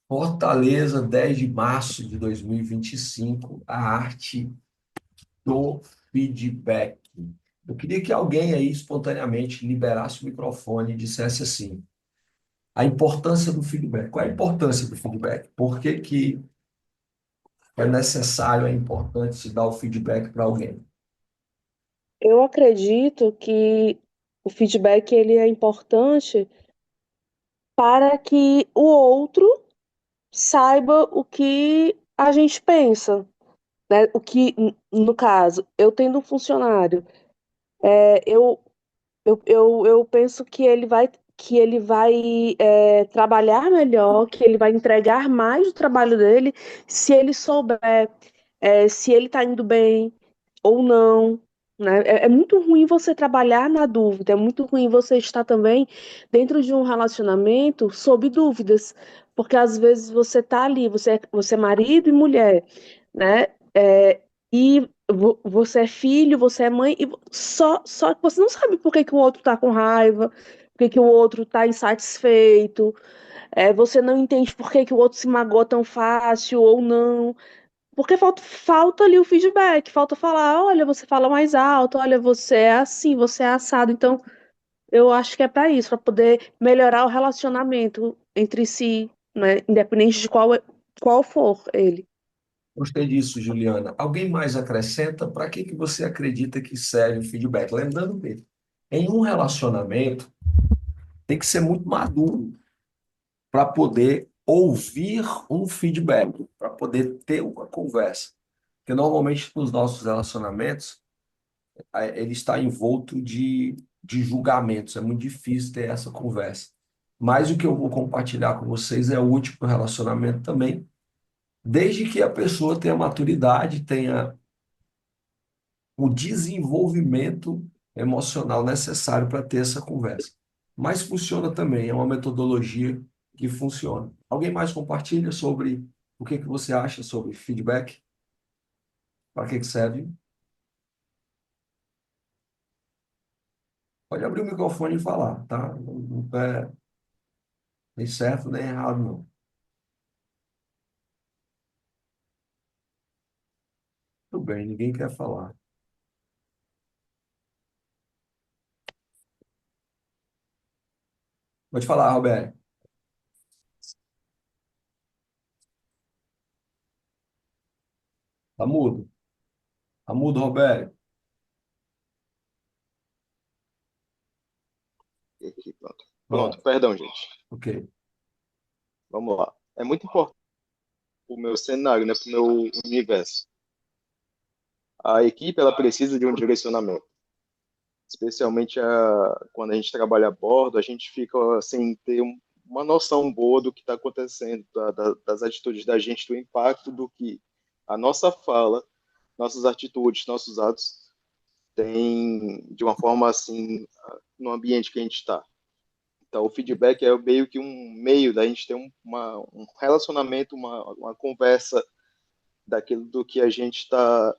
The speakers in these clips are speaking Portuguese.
Fortaleza, 10 de março de 2025, a arte do feedback. Eu queria que alguém aí espontaneamente liberasse o microfone e dissesse assim: a importância do feedback. Qual é a importância do feedback? Por que que é necessário, é importante se dar o feedback para alguém? Eu acredito que o feedback ele é importante para que o outro saiba o que a gente pensa, né? O que, no caso, eu tendo um funcionário, eu penso que ele vai trabalhar melhor, que ele vai entregar mais do trabalho dele se ele souber se ele está indo bem ou não, né? É muito ruim você trabalhar na dúvida, é muito ruim você estar também dentro de um relacionamento sob dúvidas, porque às vezes você tá ali, você é marido e mulher, né? E você é filho, você é mãe, e só que você não sabe por que que o outro tá com raiva, por que que o outro tá insatisfeito, você não entende por que que o outro se magoa tão fácil ou não. Porque falta ali o feedback, falta falar, olha, você fala mais alto, olha, você é assim, você é assado. Então, eu acho que é para isso, para poder melhorar o relacionamento entre si, né? Independente de qual for ele. Gostei disso, Juliana. Alguém mais acrescenta? Para que que você acredita que serve o feedback? Lembrando bem, em um relacionamento, tem que ser muito maduro para poder ouvir um feedback, para poder ter uma conversa. Porque normalmente nos nossos relacionamentos, ele está envolto de julgamentos, é muito difícil ter essa conversa. Mas o que eu vou compartilhar com vocês é útil para o relacionamento também, desde que a pessoa tenha maturidade, tenha o desenvolvimento emocional necessário para ter essa conversa. Mas funciona também, é uma metodologia que funciona. Alguém mais compartilha sobre o que que você acha sobre feedback? Para que que serve? Pode abrir o microfone e falar, tá? Não é nem certo nem errado, não. Tudo bem, ninguém quer falar. Pode falar, Roberto. Tá mudo? Tá mudo, Roberto? Aqui, pronto. Pronto, Pronto, perdão, gente. ok. Vamos lá. É muito importante o meu cenário, né, para o meu universo. A equipe ela precisa de um direcionamento, especialmente quando a gente trabalha a bordo, a gente fica sem ter uma noção boa do que está acontecendo, das atitudes da gente, do impacto do que a nossa fala, nossas atitudes, nossos atos têm de uma forma assim no ambiente que a gente está. Então, o feedback é meio que um meio da gente ter um relacionamento, uma conversa daquilo do que a gente está,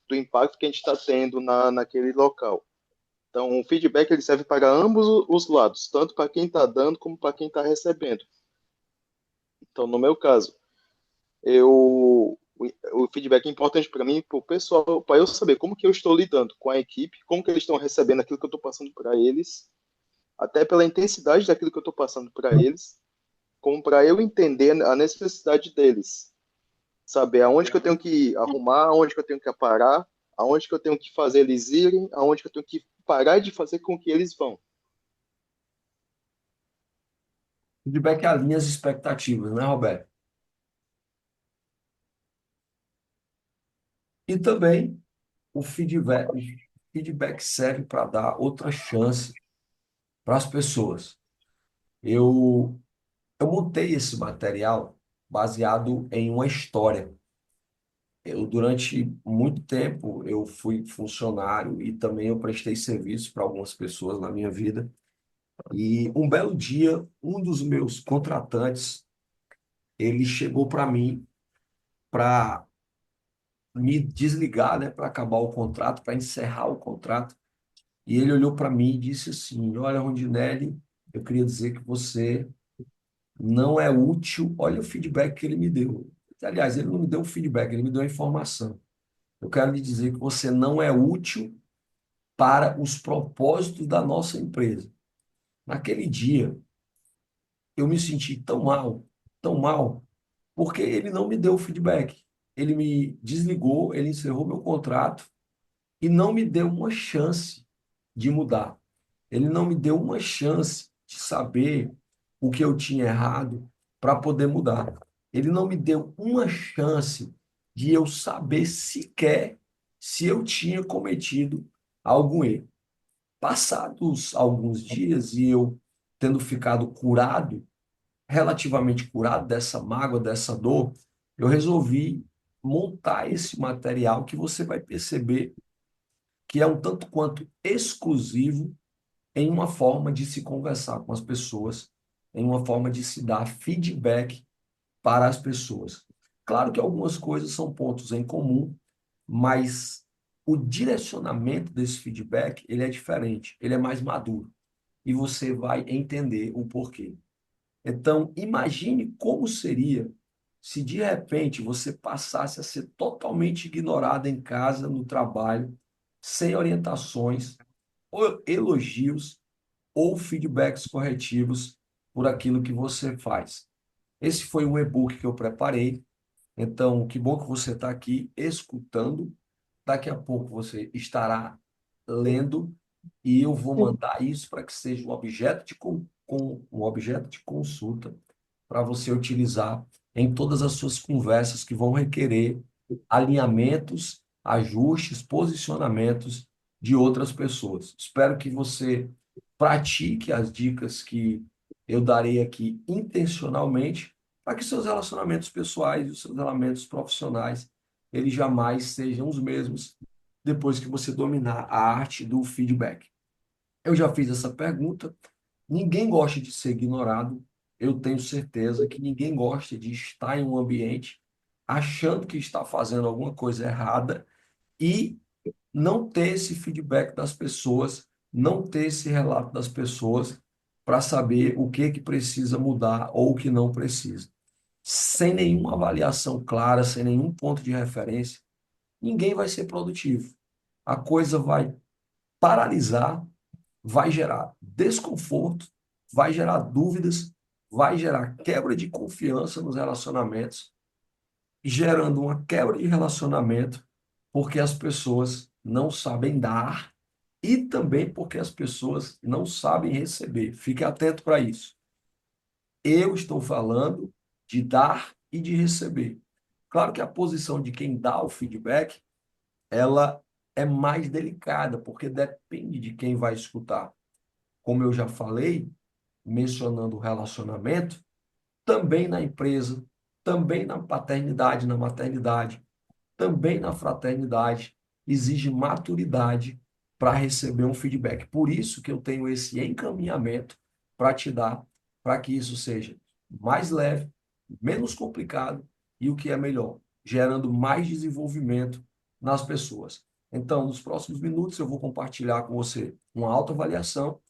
do impacto que a gente está tendo naquele local. Então, o feedback ele serve para ambos os lados, tanto para quem está dando como para quem está recebendo. Então, no meu caso, o feedback é importante para mim, para o pessoal, para eu saber como que eu estou lidando com a equipe, como que eles estão recebendo aquilo que eu estou passando para eles, até pela intensidade daquilo que eu estou passando para eles, como para eu entender a necessidade deles, saber aonde que eu tenho que arrumar, aonde que eu tenho que parar, aonde que eu tenho que fazer eles irem, aonde que eu tenho que parar de fazer com que eles vão. Feedback alinha as expectativas, né, Roberto? E também o feedback serve para dar outra chance para as pessoas. Eu, eu montei esse material baseado em uma história. Durante muito tempo, eu fui funcionário e também eu prestei serviço para algumas pessoas na minha vida. E um belo dia, um dos meus contratantes, ele chegou para mim para me desligar, né, para acabar o contrato, para encerrar o contrato. E ele olhou para mim e disse assim: Olha, Rondinelli, eu queria dizer que você não é útil. Olha o feedback que ele me deu. Aliás, ele não me deu um feedback, ele me deu a informação. Eu quero lhe dizer que você não é útil para os propósitos da nossa empresa. Naquele dia, eu me senti tão mal, porque ele não me deu o feedback. Ele me desligou, ele encerrou meu contrato e não me deu uma chance de mudar. Ele não me deu uma chance de saber o que eu tinha errado para poder mudar. Ele não me deu uma chance de eu saber sequer se eu tinha cometido algum erro. Passados alguns dias e eu tendo ficado curado, relativamente curado dessa mágoa, dessa dor, eu resolvi montar esse material que você vai perceber que é um tanto quanto exclusivo em uma forma de se conversar com as pessoas, em uma forma de se dar feedback para as pessoas. Claro que algumas coisas são pontos em comum, mas o direcionamento desse feedback, ele é diferente, ele é mais maduro e você vai entender o porquê. Então, imagine como seria se de repente você passasse a ser totalmente ignorado em casa, no trabalho, sem orientações, ou elogios ou feedbacks corretivos por aquilo que você faz. Esse foi um e-book que eu preparei. Então, que bom que você está aqui escutando. Daqui a pouco você estará lendo e eu vou mandar isso para que seja um objeto um objeto de consulta para você utilizar em todas as suas conversas que vão requerer alinhamentos, ajustes, posicionamentos de outras pessoas. Espero que você pratique as dicas que eu darei aqui intencionalmente para que seus relacionamentos pessoais e os seus relacionamentos profissionais eles jamais sejam os mesmos depois que você dominar a arte do feedback. Eu já fiz essa pergunta. Ninguém gosta de ser ignorado. Eu tenho certeza que ninguém gosta de estar em um ambiente achando que está fazendo alguma coisa errada e não ter esse feedback das pessoas, não ter esse relato das pessoas para saber o que que precisa mudar ou o que não precisa. Sem nenhuma avaliação clara, sem nenhum ponto de referência, ninguém vai ser produtivo. A coisa vai paralisar, vai gerar desconforto, vai gerar dúvidas, vai gerar quebra de confiança nos relacionamentos, gerando uma quebra de relacionamento porque as pessoas não sabem dar e também porque as pessoas não sabem receber. Fique atento para isso. Eu estou falando de dar e de receber. Claro que a posição de quem dá o feedback, ela é mais delicada, porque depende de quem vai escutar. Como eu já falei, mencionando o relacionamento, também na empresa, também na paternidade, na maternidade, também na fraternidade, exige maturidade para receber um feedback. Por isso que eu tenho esse encaminhamento para te dar, para que isso seja mais leve, menos complicado e o que é melhor, gerando mais desenvolvimento nas pessoas. Então, nos próximos minutos, eu vou compartilhar com você uma autoavaliação.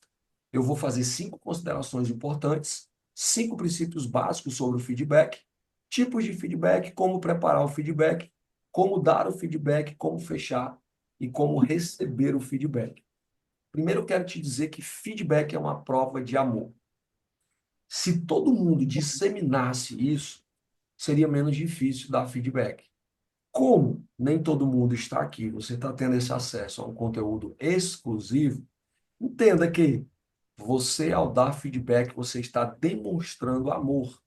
Eu vou fazer 5 considerações importantes, 5 princípios básicos sobre o feedback, tipos de feedback, como preparar o feedback, como dar o feedback, como fechar e como receber o feedback. Primeiro, eu quero te dizer que feedback é uma prova de amor. Se todo mundo disseminasse isso, seria menos difícil dar feedback. Como nem todo mundo está aqui, você está tendo esse acesso a um conteúdo exclusivo, entenda que você, ao dar feedback, você está demonstrando amor.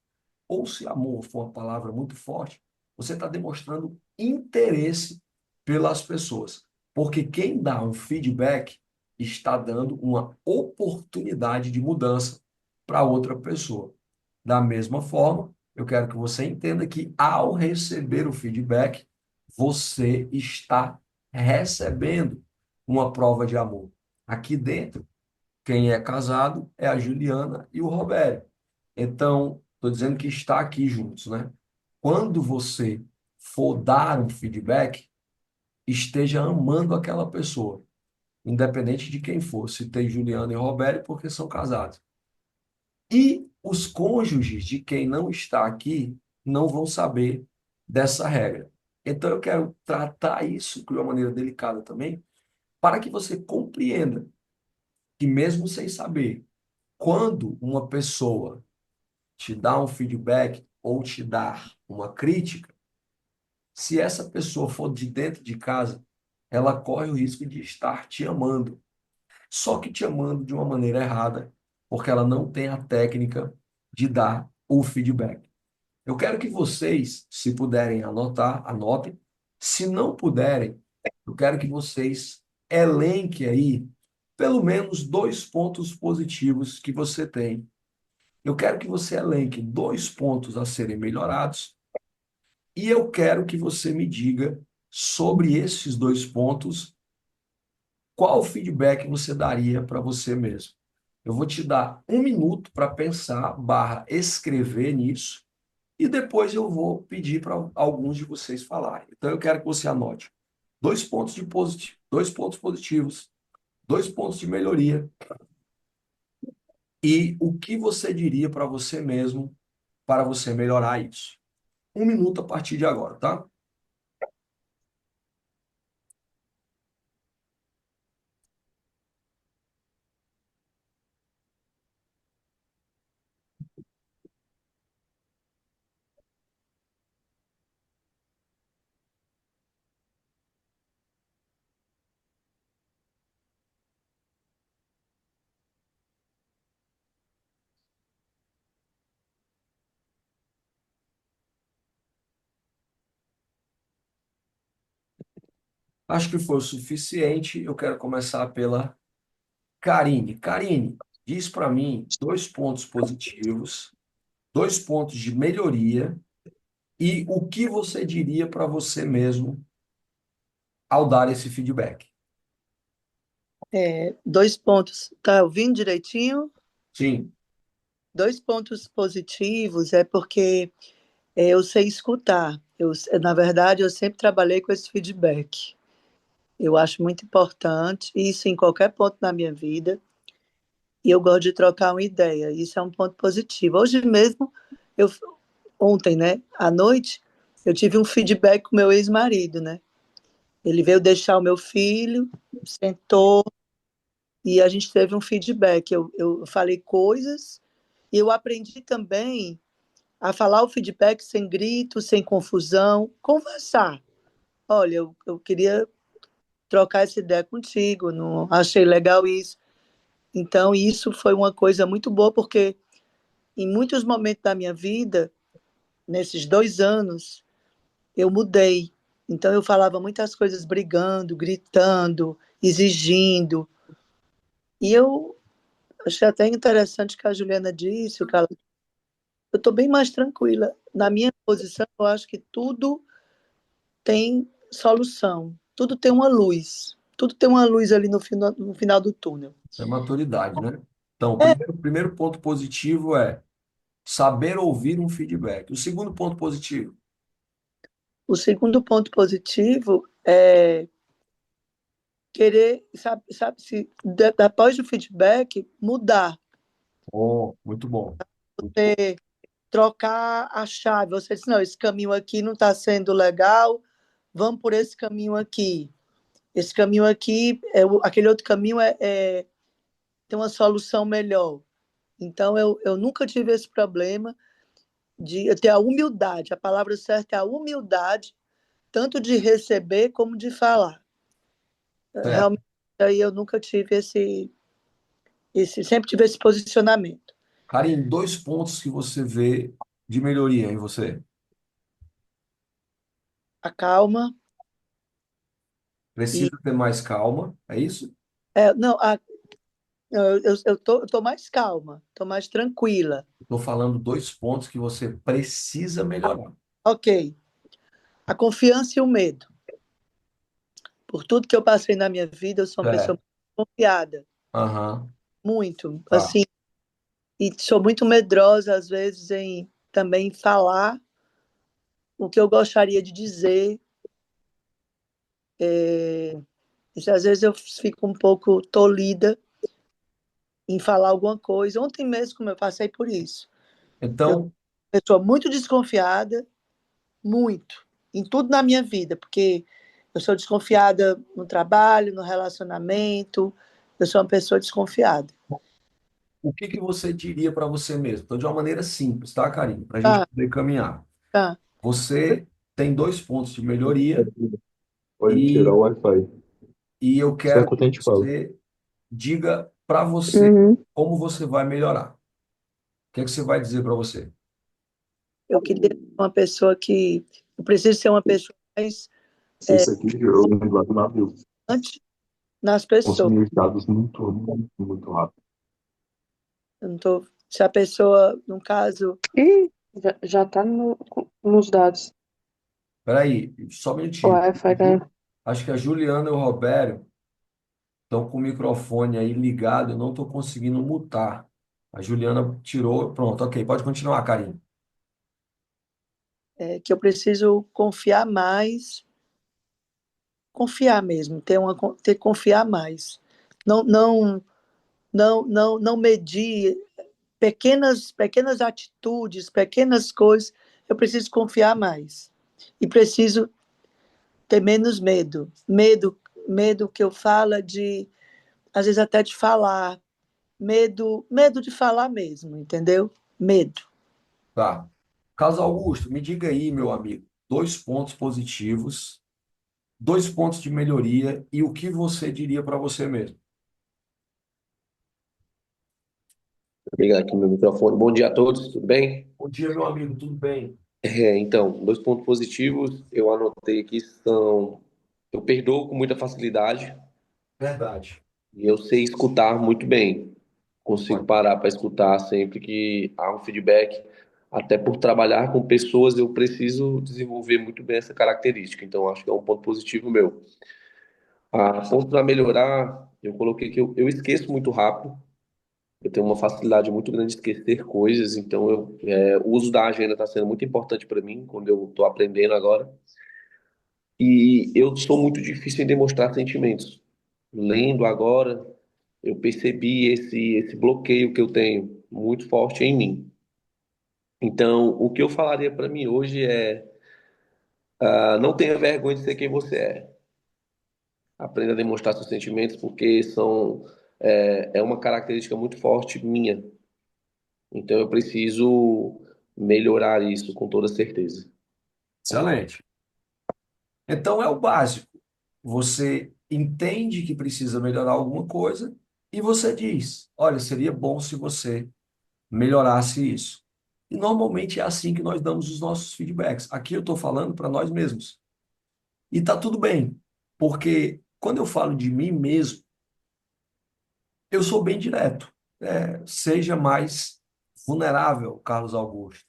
Ou se amor for uma palavra muito forte, você está demonstrando interesse pelas pessoas. Porque quem dá um feedback está dando uma oportunidade de mudança para outra pessoa. Da mesma forma, eu quero que você entenda que ao receber o feedback, você está recebendo uma prova de amor. Aqui dentro, quem é casado é a Juliana e o Robério. Então, estou dizendo que está aqui juntos, né? Quando você for dar um feedback, esteja amando aquela pessoa, independente de quem for. Citei Juliana e Robério porque são casados. E os cônjuges de quem não está aqui não vão saber dessa regra. Então, eu quero tratar isso de uma maneira delicada também, para que você compreenda que, mesmo sem saber, quando uma pessoa te dá um feedback ou te dar uma crítica, se essa pessoa for de dentro de casa, ela corre o risco de estar te amando, só que te amando de uma maneira errada, porque ela não tem a técnica de dar o feedback. Eu quero que vocês, se puderem anotar, anotem. Se não puderem, eu quero que vocês elenquem aí pelo menos dois pontos positivos que você tem. Eu quero que você elenque dois pontos a serem melhorados e eu quero que você me diga sobre esses dois pontos qual feedback você daria para você mesmo. Eu vou te dar um minuto para pensar, barra, escrever nisso, e depois eu vou pedir para alguns de vocês falarem. Então eu quero que você anote dois pontos positivos, dois pontos de melhoria, e o que você diria para você mesmo para você melhorar isso. Um minuto a partir de agora, tá? Acho que foi o suficiente. Eu quero começar pela Karine. Karine, diz para mim dois pontos positivos, dois pontos de melhoria e o que você diria para você mesmo ao dar esse feedback. Dois pontos. Tá ouvindo direitinho? Sim, Dois pontos positivos é porque eu sei escutar. Na verdade, eu sempre trabalhei com esse feedback. Eu acho muito importante, isso em qualquer ponto da minha vida, e eu gosto de trocar uma ideia. Isso é um ponto positivo. Hoje mesmo, eu, ontem, né, à noite, eu tive um feedback com meu ex-marido, né? Ele veio deixar o meu filho, sentou, e a gente teve um feedback. Eu falei coisas e eu aprendi também a falar o feedback sem grito, sem confusão, conversar. Olha, eu queria trocar essa ideia contigo, não achei legal isso. Então, isso foi uma coisa muito boa, porque em muitos momentos da minha vida, nesses 2 anos, eu mudei. Então, eu falava muitas coisas brigando, gritando, exigindo. E eu achei até interessante que a Juliana disse, que eu estou bem mais tranquila. Na minha posição, eu acho que tudo tem solução, tudo tem uma luz, tudo tem uma luz ali no final do túnel. é maturidade, né? Então, É, primeiro ponto positivo é saber ouvir um feedback. O segundo ponto positivo. o segundo ponto positivo é querer, sabe se após o feedback, mudar, Oh, muito bom. trocar a chave. Você diz, não, esse caminho aqui não está sendo legal, vamos por esse caminho aqui. Esse caminho aqui, aquele outro caminho tem uma solução melhor. Então, eu nunca tive esse problema de eu ter a humildade, a palavra certa é a humildade, tanto de receber como de falar. Certo. Realmente, aí eu nunca tive sempre tive esse posicionamento. Karine, dois pontos que você vê de melhoria em você. A calma e... Precisa ter mais calma, é isso? Não, eu tô mais calma, tô mais tranquila. Estou falando dois pontos que você precisa melhorar. Ok, a confiança e o medo. Por tudo que eu passei na minha vida, eu sou uma pessoa Certo. muito confiada, Aham. muito, Tá. assim, e sou muito medrosa, às vezes, em também falar o que eu gostaria de dizer. Às vezes eu fico um pouco tolhida em falar alguma coisa. Ontem mesmo, como eu passei por isso. Eu sou Então, uma pessoa muito desconfiada, muito, em tudo na minha vida, porque eu sou desconfiada no trabalho, no relacionamento, eu sou uma pessoa desconfiada. o que que você diria para você mesmo? Então, de uma maneira simples, tá, Karine? Para a gente Tá, poder caminhar. tá. Você tem dois pontos de melhoria Pode tirar e, o Wi-Fi. e eu Só quero que que eu te falo. você diga para você Uhum. como você vai melhorar. O que é que você vai dizer para você? Eu queria ser uma pessoa que. Eu preciso ser uma pessoa mais Se isso aqui gerou um dado navio. ante nas pessoas. Consumir os dados muito, muito, muito rápido. Eu não tô, se a pessoa, no caso, E já tá nos dados. Espera aí, só um O minutinho. Wi-Fi, né? Acho que a Juliana e o Robério estão com o microfone aí ligado, eu não estou conseguindo mutar. A Juliana tirou, pronto, ok, pode continuar, Karine. que eu preciso confiar mesmo, ter confiar mais. Não, não, não medir pequenas atitudes, pequenas coisas. Eu preciso confiar mais e preciso ter menos medo. Medo que eu falo de, às vezes até de falar, medo de falar mesmo, entendeu? Medo. Tá. Carlos Augusto, me diga aí, meu amigo, dois pontos positivos, dois pontos de melhoria e o que você diria para você mesmo. Vou ligar aqui meu microfone. Bom dia a todos, tudo bem? Bom dia, meu amigo, tudo bem? Então, dois pontos positivos eu anotei aqui são: eu perdoo com muita facilidade Verdade. e eu sei escutar muito bem. Consigo parar para escutar sempre que há um feedback. Até por trabalhar com pessoas, eu preciso desenvolver muito bem essa característica. Então, acho que é um ponto positivo meu. A ponto para melhorar, eu coloquei que eu esqueço muito rápido. Eu tenho uma facilidade muito grande de esquecer coisas, então o uso da agenda está sendo muito importante para mim quando eu estou aprendendo agora. E eu sou muito difícil em demonstrar sentimentos. Lendo agora, eu percebi esse bloqueio que eu tenho muito forte em mim. Então, o que eu falaria para mim hoje é: não tenha vergonha de ser quem você é. Aprenda a demonstrar seus sentimentos, porque é uma característica muito forte minha. Então, eu preciso melhorar isso com toda certeza. Excelente. Então é o básico. Você entende que precisa melhorar alguma coisa e você diz: olha, seria bom se você melhorasse isso. E normalmente é assim que nós damos os nossos feedbacks. Aqui eu estou falando para nós mesmos. E está tudo bem, porque quando eu falo de mim mesmo, eu sou bem direto. Seja mais vulnerável, Carlos Augusto.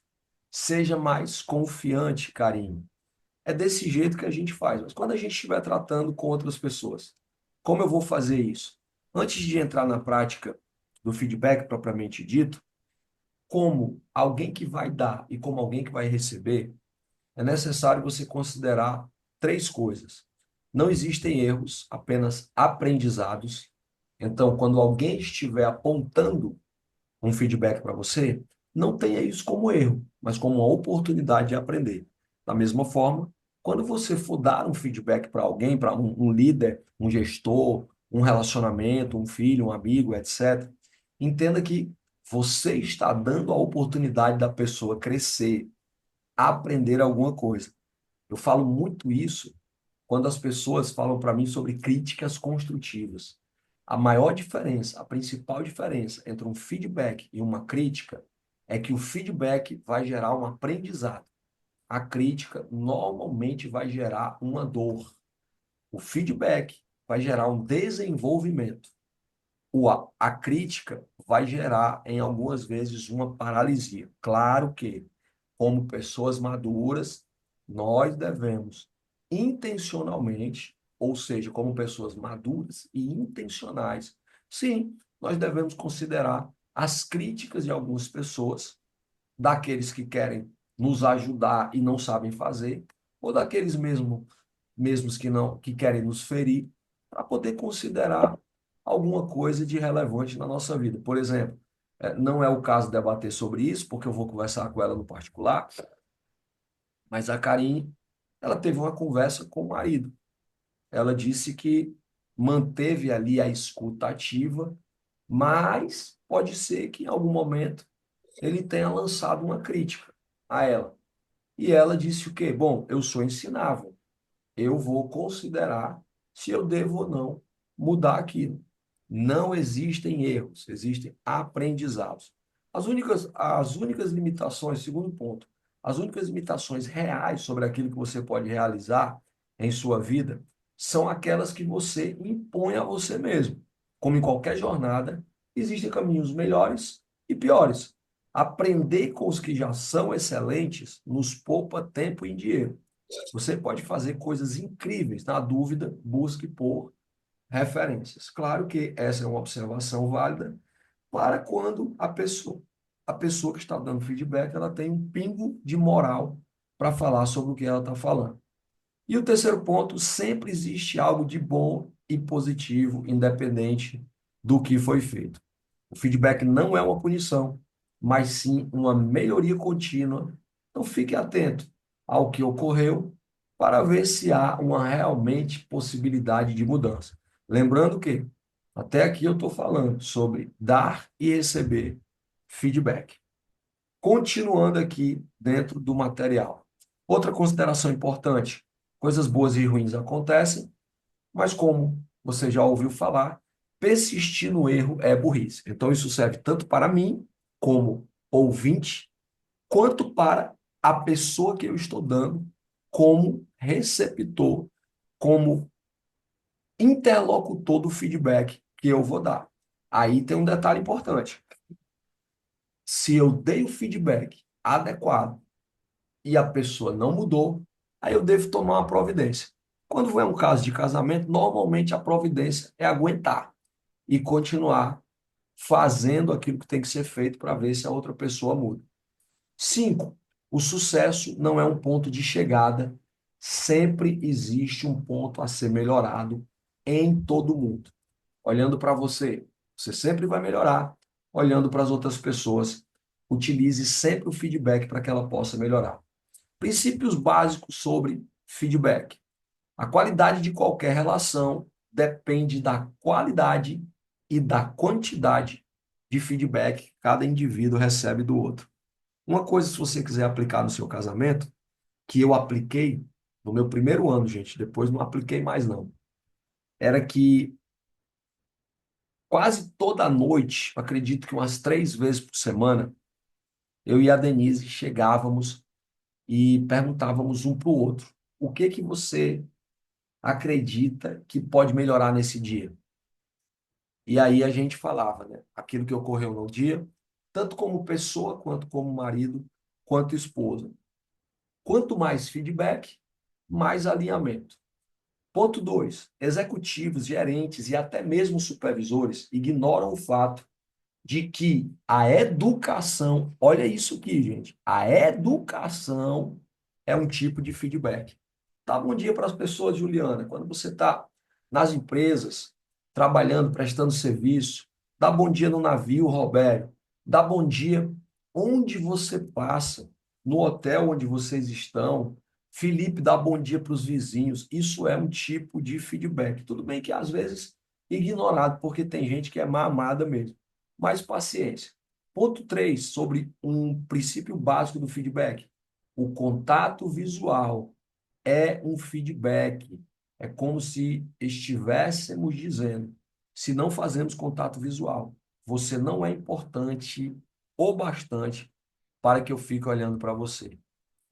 Seja mais confiante, Carinho. É desse jeito que a gente faz. Mas quando a gente estiver tratando com outras pessoas, como eu vou fazer isso? Antes de entrar na prática do feedback propriamente dito, como alguém que vai dar e como alguém que vai receber, é necessário você considerar três coisas. Não existem erros, apenas aprendizados. Então, quando alguém estiver apontando um feedback para você, não tenha isso como erro, mas como uma oportunidade de aprender. Da mesma forma, quando você for dar um feedback para alguém, para um líder, um gestor, um relacionamento, um filho, um amigo, etc., entenda que você está dando a oportunidade da pessoa crescer, aprender alguma coisa. Eu falo muito isso quando as pessoas falam para mim sobre críticas construtivas. A maior diferença, a principal diferença entre um feedback e uma crítica é que o feedback vai gerar um aprendizado. A crítica normalmente vai gerar uma dor. O feedback vai gerar um desenvolvimento. A crítica vai gerar, em algumas vezes, uma paralisia. Claro que, como pessoas maduras, nós devemos intencionalmente, ou seja, como pessoas maduras e intencionais, sim, nós devemos considerar as críticas de algumas pessoas, daqueles que querem nos ajudar e não sabem fazer, ou daqueles mesmos que não que querem nos ferir, para poder considerar alguma coisa de relevante na nossa vida. Por exemplo, não é o caso de debater sobre isso, porque eu vou conversar com ela no particular, mas a Karine, ela teve uma conversa com o marido. Ela disse que manteve ali a escuta ativa, mas pode ser que em algum momento ele tenha lançado uma crítica a ela. E ela disse o quê? Bom, eu sou ensinável. Eu vou considerar se eu devo ou não mudar aquilo. Não existem erros, existem aprendizados. As únicas limitações, segundo ponto, as únicas limitações reais sobre aquilo que você pode realizar em sua vida são aquelas que você impõe a você mesmo. Como em qualquer jornada, existem caminhos melhores e piores. Aprender com os que já são excelentes nos poupa tempo e dinheiro. Você pode fazer coisas incríveis. Na dúvida, busque por referências. Claro que essa é uma observação válida para quando a pessoa que está dando feedback, ela tem um pingo de moral para falar sobre o que ela está falando. E o terceiro ponto, sempre existe algo de bom e positivo, independente do que foi feito. O feedback não é uma punição, mas sim uma melhoria contínua. Então fique atento ao que ocorreu para ver se há uma realmente possibilidade de mudança. Lembrando que até aqui eu estou falando sobre dar e receber feedback. Continuando aqui dentro do material. Outra consideração importante: coisas boas e ruins acontecem, mas como você já ouviu falar, persistir no erro é burrice. Então, isso serve tanto para mim, como ouvinte, quanto para a pessoa que eu estou dando, como receptor, como interlocutor do feedback que eu vou dar. Aí tem um detalhe importante. Se eu dei o feedback adequado e a pessoa não mudou, aí eu devo tomar uma providência. Quando é um caso de casamento, normalmente a providência é aguentar e continuar fazendo aquilo que tem que ser feito para ver se a outra pessoa muda. 5. O sucesso não é um ponto de chegada. Sempre existe um ponto a ser melhorado em todo mundo. Olhando para você, você sempre vai melhorar. Olhando para as outras pessoas, utilize sempre o feedback para que ela possa melhorar. Princípios básicos sobre feedback. A qualidade de qualquer relação depende da qualidade e da quantidade de feedback que cada indivíduo recebe do outro. Uma coisa, se você quiser aplicar no seu casamento, que eu apliquei no meu primeiro ano, gente, depois não apliquei mais não, era que quase toda noite, acredito que umas 3 vezes por semana, eu e a Denise chegávamos e perguntávamos um para o outro: o que que você acredita que pode melhorar nesse dia? E aí a gente falava, né? Aquilo que ocorreu no dia, tanto como pessoa, quanto como marido, quanto esposa. Quanto mais feedback, mais alinhamento. Ponto 2. Executivos, gerentes e até mesmo supervisores ignoram o fato de que a educação, olha isso aqui, gente, a educação é um tipo de feedback. Dá bom dia para as pessoas, Juliana, quando você está nas empresas, trabalhando, prestando serviço. Dá bom dia no navio, Roberto. Dá bom dia onde você passa, no hotel onde vocês estão. Felipe, dá bom dia para os vizinhos. Isso é um tipo de feedback. Tudo bem que às vezes ignorado, porque tem gente que é má amada mesmo. Mas paciência. Ponto 3 sobre um princípio básico do feedback. O contato visual é um feedback. É como se estivéssemos dizendo: se não fazemos contato visual, você não é importante o bastante para que eu fique olhando para você.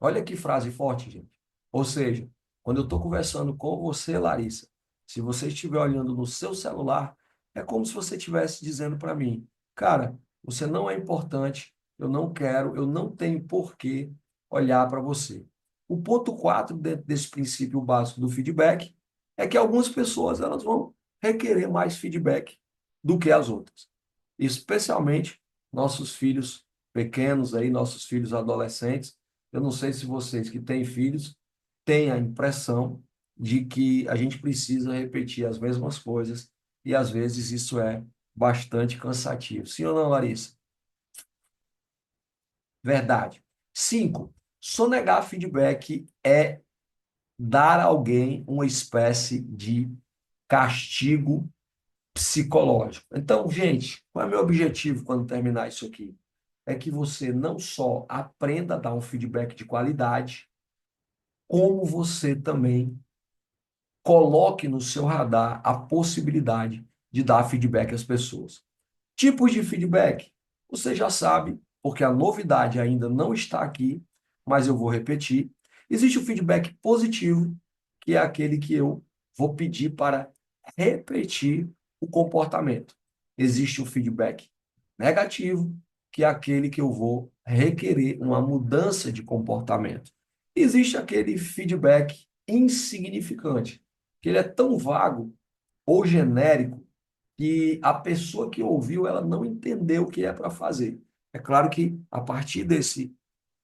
Olha que frase forte, gente. Ou seja, quando eu estou conversando com você, Larissa, se você estiver olhando no seu celular, é como se você estivesse dizendo para mim: cara, você não é importante, eu não quero, eu não tenho por que olhar para você. O ponto 4 dentro desse princípio básico do feedback é que algumas pessoas elas vão requerer mais feedback do que as outras. Especialmente nossos filhos pequenos aí, nossos filhos adolescentes. Eu não sei se vocês que têm filhos têm a impressão de que a gente precisa repetir as mesmas coisas e às vezes isso é bastante cansativo. Sim ou não, Larissa? Verdade. 5. Sonegar feedback é dar a alguém uma espécie de castigo psicológico. Então, gente, qual é o meu objetivo quando terminar isso aqui? É que você não só aprenda a dar um feedback de qualidade, como você também coloque no seu radar a possibilidade de dar feedback às pessoas. Tipos de feedback, você já sabe, porque a novidade ainda não está aqui, mas eu vou repetir. Existe o feedback positivo, que é aquele que eu vou pedir para repetir o comportamento. Existe o feedback negativo, que é aquele que eu vou requerer uma mudança de comportamento. Existe aquele feedback insignificante, que ele é tão vago ou genérico que a pessoa que ouviu ela não entendeu o que é para fazer. É claro que a partir desse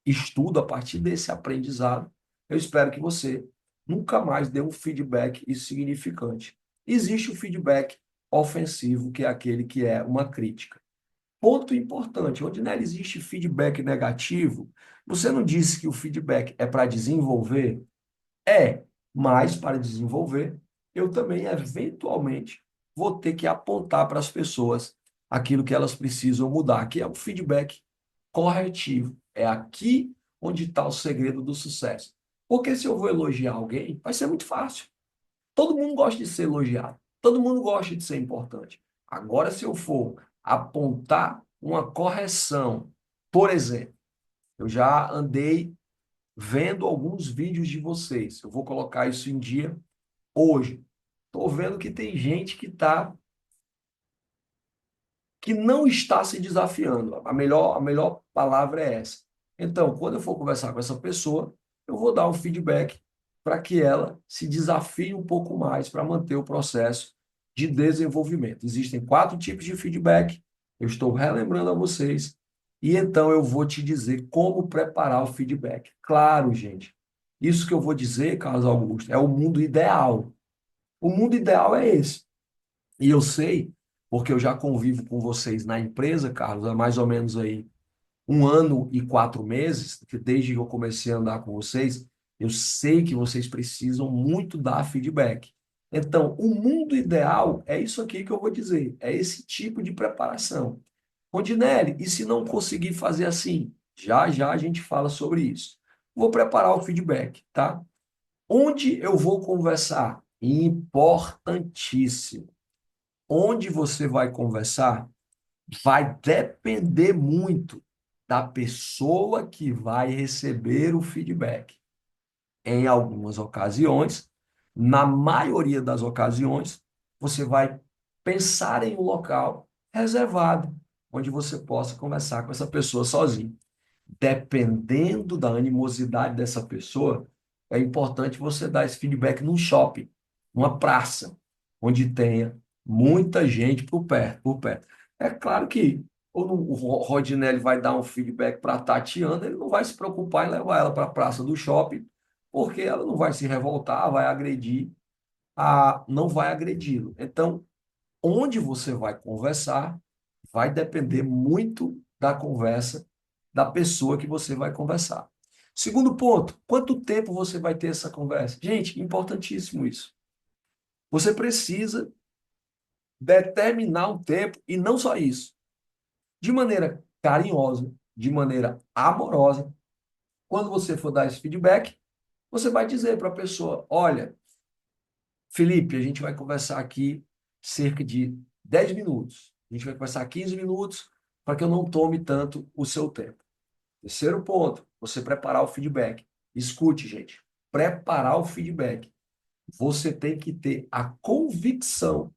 estudo, a partir desse aprendizado, eu espero que você nunca mais dê um feedback insignificante. Existe o feedback ofensivo, que é aquele que é uma crítica. Ponto importante, onde nela existe feedback negativo, você não disse que o feedback é para desenvolver? É, mas para desenvolver, eu também, eventualmente, vou ter que apontar para as pessoas aquilo que elas precisam mudar, que é o feedback corretivo. É aqui onde está o segredo do sucesso. Porque se eu vou elogiar alguém, vai ser muito fácil. Todo mundo gosta de ser elogiado. Todo mundo gosta de ser importante. Agora, se eu for apontar uma correção, por exemplo, eu já andei vendo alguns vídeos de vocês. Eu vou colocar isso em dia hoje. Estou vendo que tem gente que não está se desafiando. A melhor palavra é essa. Então, quando eu for conversar com essa pessoa, eu vou dar um feedback para que ela se desafie um pouco mais para manter o processo de desenvolvimento. Existem 4 tipos de feedback. Eu estou relembrando a vocês. E então eu vou te dizer como preparar o feedback. Claro, gente. Isso que eu vou dizer, Carlos Augusto, é o mundo ideal. O mundo ideal é esse. E eu sei, porque eu já convivo com vocês na empresa, Carlos, há mais ou menos aí 1 ano e 4 meses, que desde que eu comecei a andar com vocês, eu sei que vocês precisam muito dar feedback. Então, o mundo ideal é isso aqui que eu vou dizer, é esse tipo de preparação. Rondinelli, e se não conseguir fazer assim? Já já a gente fala sobre isso. Vou preparar o feedback, tá? Onde eu vou conversar? Importantíssimo. Onde você vai conversar vai depender muito da pessoa que vai receber o feedback. Em algumas ocasiões, na maioria das ocasiões, você vai pensar em um local reservado, onde você possa conversar com essa pessoa sozinho. Dependendo da animosidade dessa pessoa, é importante você dar esse feedback num shopping, numa praça, onde tenha muita gente por perto. É claro que o Rodinelli vai dar um feedback para a Tatiana, ele não vai se preocupar em levar ela para a praça do shopping, porque ela não vai se revoltar, vai agredir, não vai agredi-lo. Então, onde você vai conversar vai depender muito da conversa da pessoa que você vai conversar. Segundo ponto, quanto tempo você vai ter essa conversa? Gente, importantíssimo isso. Você precisa determinar um tempo e não só isso. De maneira carinhosa, de maneira amorosa, quando você for dar esse feedback, você vai dizer para a pessoa: olha, Felipe, a gente vai conversar aqui cerca de 10 minutos. A gente vai conversar 15 minutos para que eu não tome tanto o seu tempo. Terceiro ponto, você preparar o feedback. Escute, gente. Preparar o feedback. Você tem que ter a convicção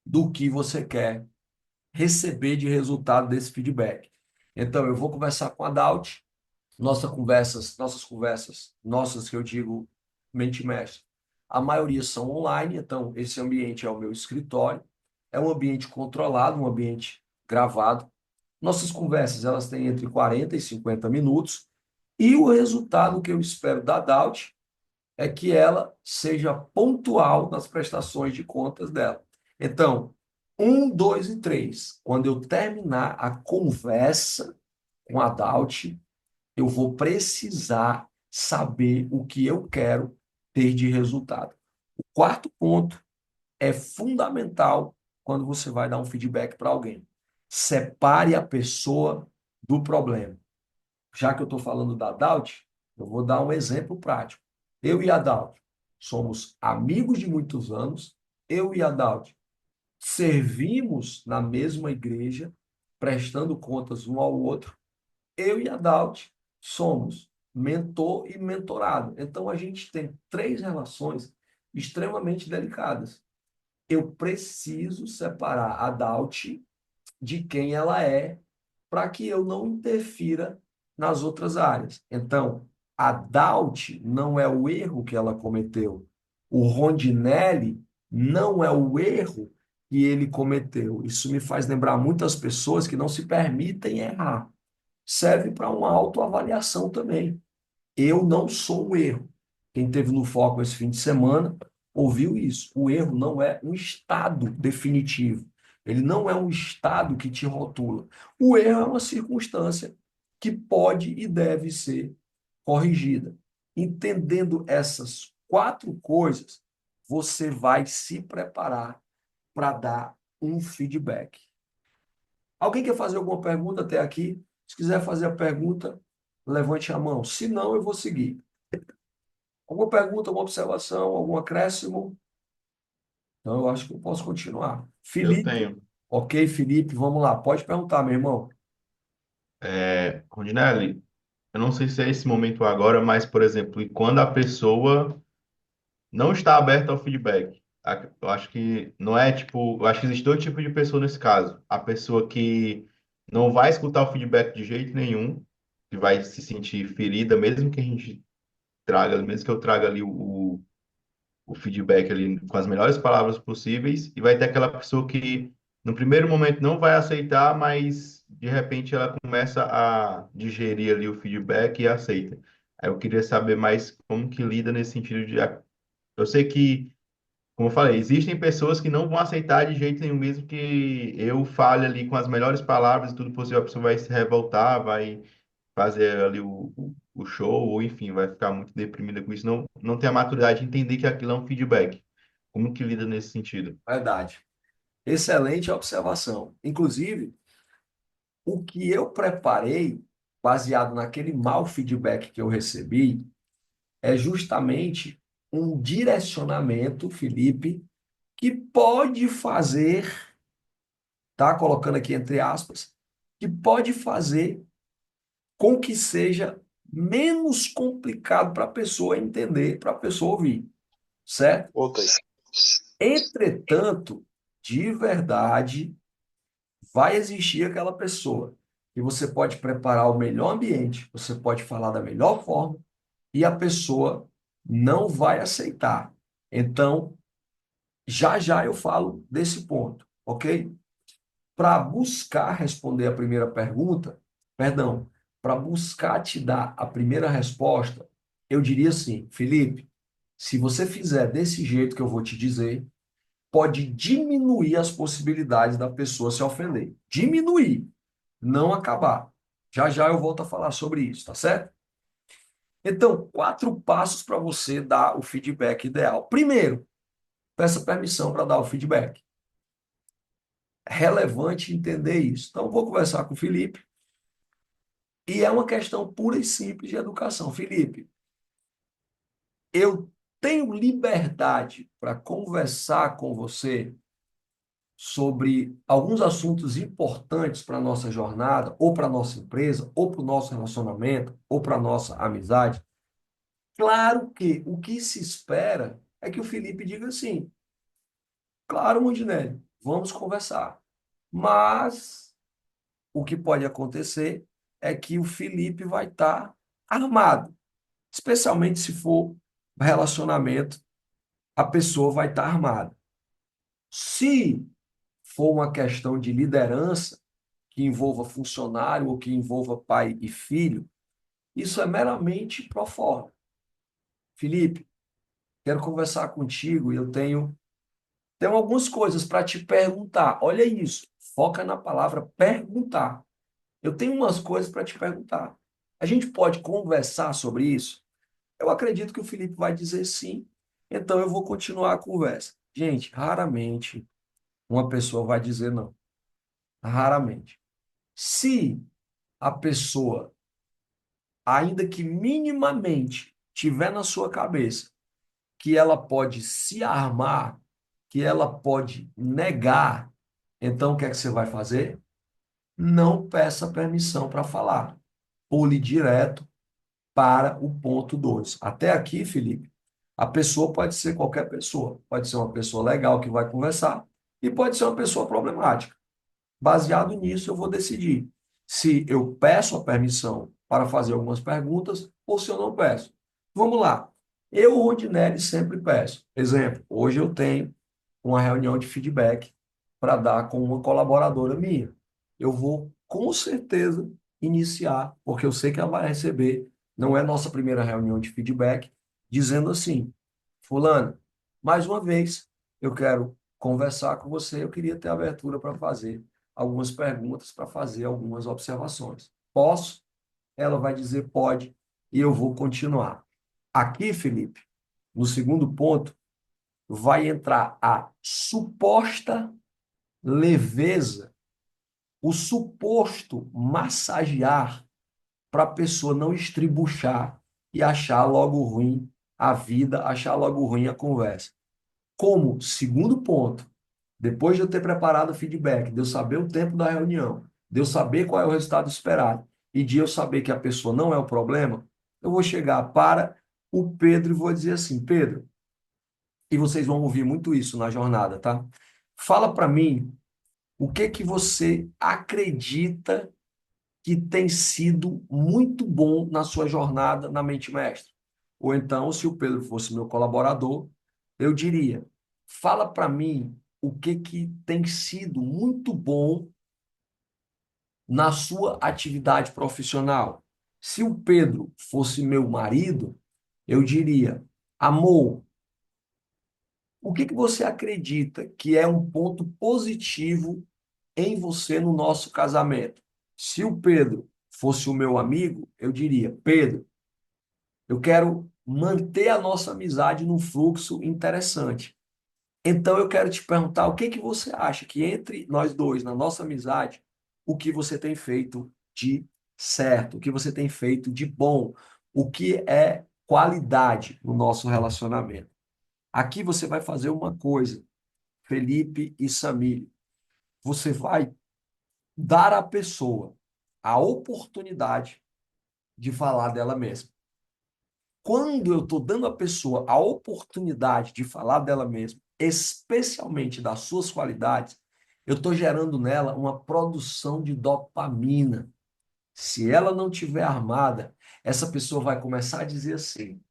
do que você quer receber de resultado desse feedback. Então, eu vou conversar com a Daut, nossas que eu digo mente mestre, a maioria são online, então esse ambiente é o meu escritório, é um ambiente controlado, um ambiente gravado. Nossas conversas, elas têm entre 40 e 50 minutos, e o resultado que eu espero da Daut é que ela seja pontual nas prestações de contas dela. Então, um, dois e três. Quando eu terminar a conversa com a Dalt, eu vou precisar saber o que eu quero ter de resultado. O quarto ponto é fundamental quando você vai dar um feedback para alguém. Separe a pessoa do problema. Já que eu estou falando da Dalt, eu vou dar um exemplo prático. Eu e a Dalt somos amigos de muitos anos. Eu e a Dalt servimos na mesma igreja, prestando contas um ao outro. Eu e a Dalt somos mentor e mentorado. Então a gente tem três relações extremamente delicadas. Eu preciso separar a Dalt de quem ela é para que eu não interfira nas outras áreas. Então, a Dalt não é o erro que ela cometeu. O Rondinelli não é o erro que ele cometeu. Isso me faz lembrar muitas pessoas que não se permitem errar. Serve para uma autoavaliação também. Eu não sou o erro. Quem teve no foco esse fim de semana ouviu isso. O erro não é um estado definitivo. Ele não é um estado que te rotula. O erro é uma circunstância que pode e deve ser corrigida. Entendendo essas quatro coisas, você vai se preparar para dar um feedback. Alguém quer fazer alguma pergunta até aqui? Se quiser fazer a pergunta, levante a mão. Se não, eu vou seguir. Alguma pergunta, alguma observação, algum acréscimo? Então, eu acho que eu posso continuar. Eu Felipe, tenho. ok, Felipe, vamos lá. Pode perguntar, meu irmão. Rondinelli, eu não sei se é esse momento agora, mas, por exemplo, e quando a pessoa não está aberta ao feedback? Eu acho que não é tipo. Eu acho que existe dois tipos de pessoa nesse caso. A pessoa que não vai escutar o feedback de jeito nenhum, que vai se sentir ferida, mesmo que a gente traga, mesmo que eu traga ali o feedback ali com as melhores palavras possíveis, e vai ter aquela pessoa que no primeiro momento não vai aceitar, mas de repente ela começa a digerir ali o feedback e aceita. Aí eu queria saber mais como que lida nesse sentido de eu sei que, como eu falei, existem pessoas que não vão aceitar de jeito nenhum, mesmo que eu fale ali com as melhores palavras e tudo possível, a pessoa vai se revoltar, vai fazer ali o show, ou enfim, vai ficar muito deprimida com isso, não tem a maturidade de entender que aquilo é um feedback. Como que lida nesse sentido? Verdade. Excelente observação. Inclusive, o que eu preparei, baseado naquele mau feedback que eu recebi, é justamente um direcionamento, Felipe, que pode fazer, tá? Colocando aqui entre aspas, que pode fazer com que seja menos complicado para a pessoa entender, para a pessoa ouvir, certo? Ok. Entretanto, de verdade, vai existir aquela pessoa que você pode preparar o melhor ambiente, você pode falar da melhor forma e a pessoa não vai aceitar. Então, já já eu falo desse ponto, ok? Para buscar responder a primeira pergunta, perdão, para buscar te dar a primeira resposta, eu diria assim, Felipe, se você fizer desse jeito que eu vou te dizer, pode diminuir as possibilidades da pessoa se ofender. Diminuir, não acabar. Já já eu volto a falar sobre isso, tá certo? Então, quatro passos para você dar o feedback ideal. Primeiro, peça permissão para dar o feedback. É relevante entender isso. Então, vou conversar com o Felipe. E é uma questão pura e simples de educação. Felipe, eu tenho liberdade para conversar com você sobre alguns assuntos importantes para a nossa jornada, ou para a nossa empresa, ou para o nosso relacionamento, ou para a nossa amizade. Claro que o que se espera é que o Felipe diga assim: claro, Mondinelli, vamos conversar. Mas o que pode acontecer é que o Felipe vai estar armado, especialmente se for relacionamento, a pessoa vai estar armada. Se for uma questão de liderança, que envolva funcionário ou que envolva pai e filho, isso é meramente pro forma. Felipe, quero conversar contigo e eu tenho Tem algumas coisas para te perguntar. Olha isso. Foca na palavra perguntar. Eu tenho umas coisas para te perguntar. A gente pode conversar sobre isso? Eu acredito que o Felipe vai dizer sim. Então eu vou continuar a conversa. Gente, raramente uma pessoa vai dizer não. Raramente. Se a pessoa, ainda que minimamente, tiver na sua cabeça que ela pode se armar, que ela pode negar, então o que é que você vai fazer? Não peça permissão para falar. Pule direto para o ponto 2. Até aqui, Felipe, a pessoa pode ser qualquer pessoa. Pode ser uma pessoa legal que vai conversar e pode ser uma pessoa problemática. Baseado nisso, eu vou decidir se eu peço a permissão para fazer algumas perguntas ou se eu não peço. Vamos lá. Eu, Rondinelli, sempre peço. Exemplo, hoje eu tenho uma reunião de feedback para dar com uma colaboradora minha. Eu vou, com certeza, iniciar, porque eu sei que ela vai receber, não é nossa primeira reunião de feedback, dizendo assim, fulano, mais uma vez, eu quero conversar com você, eu queria ter abertura para fazer algumas perguntas, para fazer algumas observações. Posso? Ela vai dizer pode, e eu vou continuar. Aqui, Felipe, no segundo ponto, vai entrar a suposta leveza, o suposto massagear para a pessoa não estribuchar e achar logo ruim a vida, achar logo ruim a conversa. Como segundo ponto, depois de eu ter preparado o feedback, de eu saber o tempo da reunião, de eu saber qual é o resultado esperado e de eu saber que a pessoa não é o problema, eu vou chegar para o Pedro e vou dizer assim, Pedro, e vocês vão ouvir muito isso na jornada, tá? Fala para mim o que que você acredita que tem sido muito bom na sua jornada na Mente Mestre. Ou então, se o Pedro fosse meu colaborador, eu diria: fala para mim o que que tem sido muito bom na sua atividade profissional. Se o Pedro fosse meu marido, eu diria: amor, o que que você acredita que é um ponto positivo em você no nosso casamento? Se o Pedro fosse o meu amigo, eu diria: Pedro, eu quero manter a nossa amizade num fluxo interessante. Então eu quero te perguntar o que que você acha que entre nós dois, na nossa amizade, o que você tem feito de certo, o que você tem feito de bom, o que é qualidade no nosso relacionamento. Aqui você vai fazer uma coisa, Felipe e Samir. Você vai dar à pessoa a oportunidade de falar dela mesma. Quando eu estou dando à pessoa a oportunidade de falar dela mesma, especialmente das suas qualidades, eu estou gerando nela uma produção de dopamina. Se ela não tiver armada, essa pessoa vai começar a dizer assim: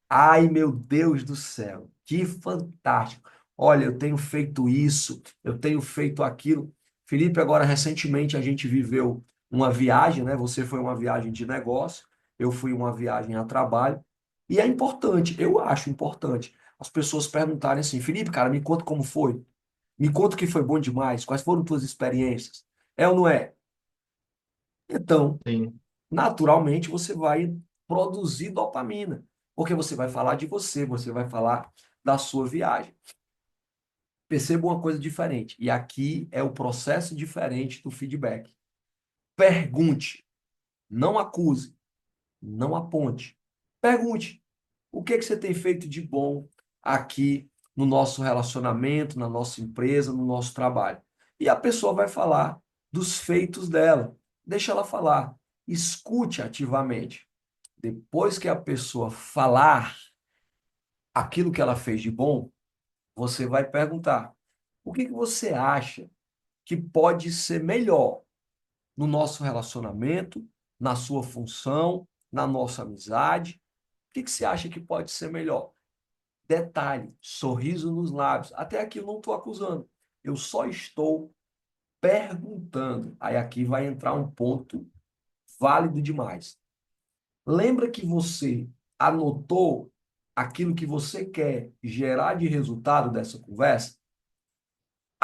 ai, meu Deus do céu, que fantástico. Olha, eu tenho feito isso, eu tenho feito aquilo. Felipe, agora recentemente a gente viveu uma viagem, né? Você foi uma viagem de negócio, eu fui uma viagem a trabalho. E é importante, eu acho importante, as pessoas perguntarem assim: Felipe, cara, me conta como foi. Me conta o que foi bom demais, quais foram tuas experiências. É ou não é? Então, Sim, naturalmente você vai produzir dopamina, porque você vai falar de você, você vai falar da sua viagem. Perceba uma coisa diferente, e aqui é o processo diferente do feedback. Pergunte, não acuse, não aponte. Pergunte, o que é que você tem feito de bom aqui no nosso relacionamento, na nossa empresa, no nosso trabalho? E a pessoa vai falar dos feitos dela. Deixa ela falar. Escute ativamente. Depois que a pessoa falar aquilo que ela fez de bom, você vai perguntar: o que que você acha que pode ser melhor no nosso relacionamento, na sua função, na nossa amizade? O que que você acha que pode ser melhor? Detalhe, sorriso nos lábios. Até aqui eu não estou acusando. Eu só estou perguntando. Aí aqui vai entrar um ponto válido demais. Lembra que você anotou aquilo que você quer gerar de resultado dessa conversa?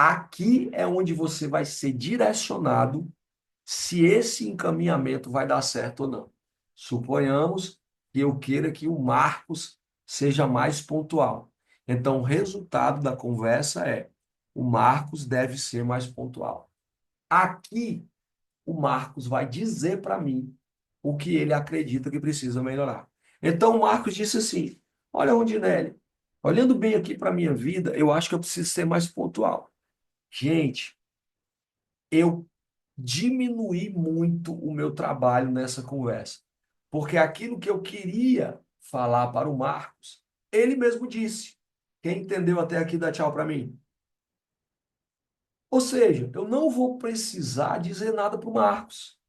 Aqui é onde você vai ser direcionado se esse encaminhamento vai dar certo ou não. Suponhamos que eu queira que o Marcos seja mais pontual. Então, o resultado da conversa é: o Marcos deve ser mais pontual. Aqui, o Marcos vai dizer para mim o que ele acredita que precisa melhorar. Então, o Marcos disse assim: olha, Rondinelli, olhando bem aqui para a minha vida, eu acho que eu preciso ser mais pontual. Gente, eu diminuí muito o meu trabalho nessa conversa, porque aquilo que eu queria falar para o Marcos, ele mesmo disse. Quem entendeu até aqui, dá tchau para mim. Ou seja, eu não vou precisar dizer nada para o Marcos.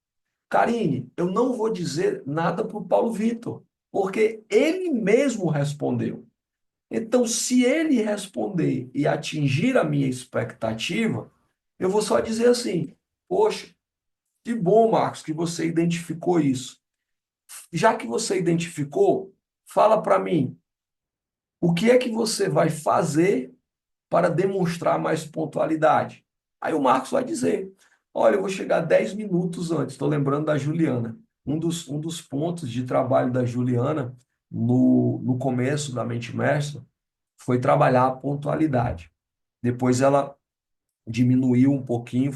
Karine, eu não vou dizer nada para o Paulo Vitor, porque ele mesmo respondeu. Então, se ele responder e atingir a minha expectativa, eu vou só dizer assim: poxa, que bom, Marcos, que você identificou isso. Já que você identificou, fala para mim, o que é que você vai fazer para demonstrar mais pontualidade? Aí o Marcos vai dizer: olha, eu vou chegar 10 minutos antes. Estou lembrando da Juliana. Um dos pontos de trabalho da Juliana no começo da Mente Mestra foi trabalhar a pontualidade. Depois ela diminuiu um pouquinho,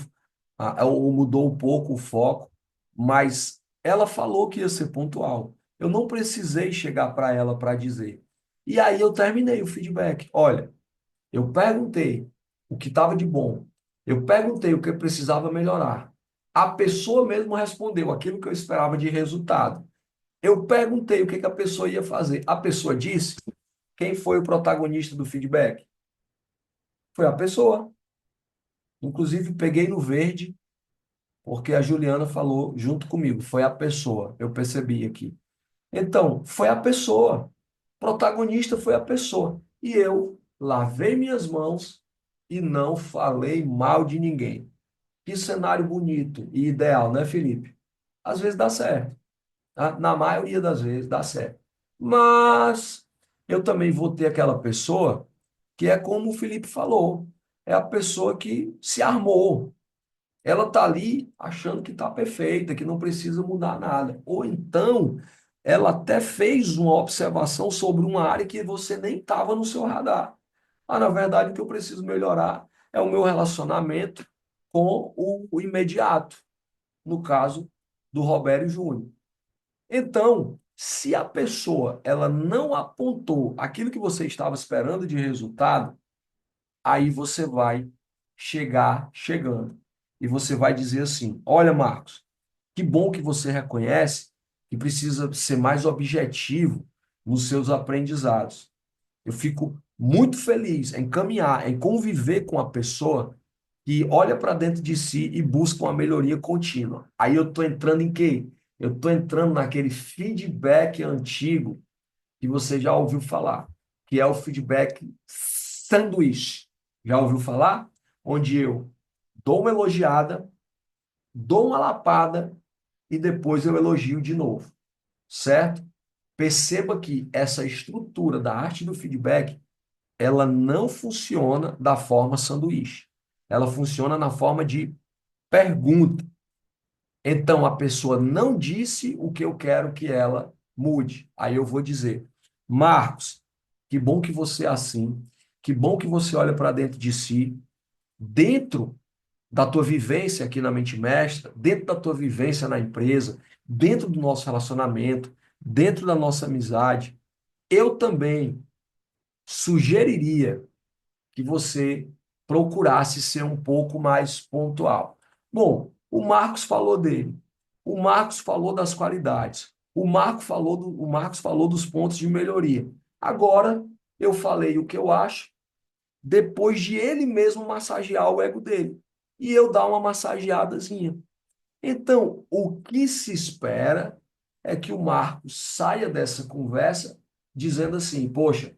ou mudou um pouco o foco, mas ela falou que ia ser pontual. Eu não precisei chegar para ela para dizer. E aí eu terminei o feedback. Olha, eu perguntei o que estava de bom, eu perguntei o que eu precisava melhorar. A pessoa mesmo respondeu aquilo que eu esperava de resultado. Eu perguntei o que que a pessoa ia fazer. A pessoa disse: quem foi o protagonista do feedback? Foi a pessoa. Inclusive, peguei no verde, porque a Juliana falou junto comigo. Foi a pessoa, eu percebi aqui. Então, foi a pessoa. Protagonista foi a pessoa. E eu lavei minhas mãos e não falei mal de ninguém. Que cenário bonito e ideal, né, Felipe? Às vezes dá certo. Tá? Na maioria das vezes dá certo. Mas eu também vou ter aquela pessoa que é como o Felipe falou. É a pessoa que se armou. Ela está ali achando que está perfeita, que não precisa mudar nada. Ou então, ela até fez uma observação sobre uma área que você nem estava no seu radar. Ah, na verdade, o que eu preciso melhorar é o meu relacionamento com o imediato, no caso do Roberto Júnior. Então, se a pessoa ela não apontou aquilo que você estava esperando de resultado, aí você vai chegar chegando. E você vai dizer assim: olha, Marcos, que bom que você reconhece que precisa ser mais objetivo nos seus aprendizados. Eu fico muito feliz em caminhar, em conviver com a pessoa que olha para dentro de si e busca uma melhoria contínua. Aí eu estou entrando em quê? Eu estou entrando naquele feedback antigo que você já ouviu falar, que é o feedback sanduíche. Já ouviu falar? Onde eu dou uma elogiada, dou uma lapada e depois eu elogio de novo, certo? Perceba que essa estrutura da arte do feedback, ela não funciona da forma sanduíche. Ela funciona na forma de pergunta. Então, a pessoa não disse o que eu quero que ela mude. Aí eu vou dizer: Marcos, que bom que você é assim, que bom que você olha para dentro de si, dentro da tua vivência aqui na Mente Mestra, dentro da tua vivência na empresa, dentro do nosso relacionamento, dentro da nossa amizade, eu também sugeriria que você procurasse ser um pouco mais pontual. Bom, o Marcos falou dele. O Marcos falou das qualidades. O Marcos falou dos pontos de melhoria. Agora, eu falei o que eu acho, depois de ele mesmo massagear o ego dele. E eu dar uma massageadazinha. Então, o que se espera é que o Marcos saia dessa conversa dizendo assim: poxa,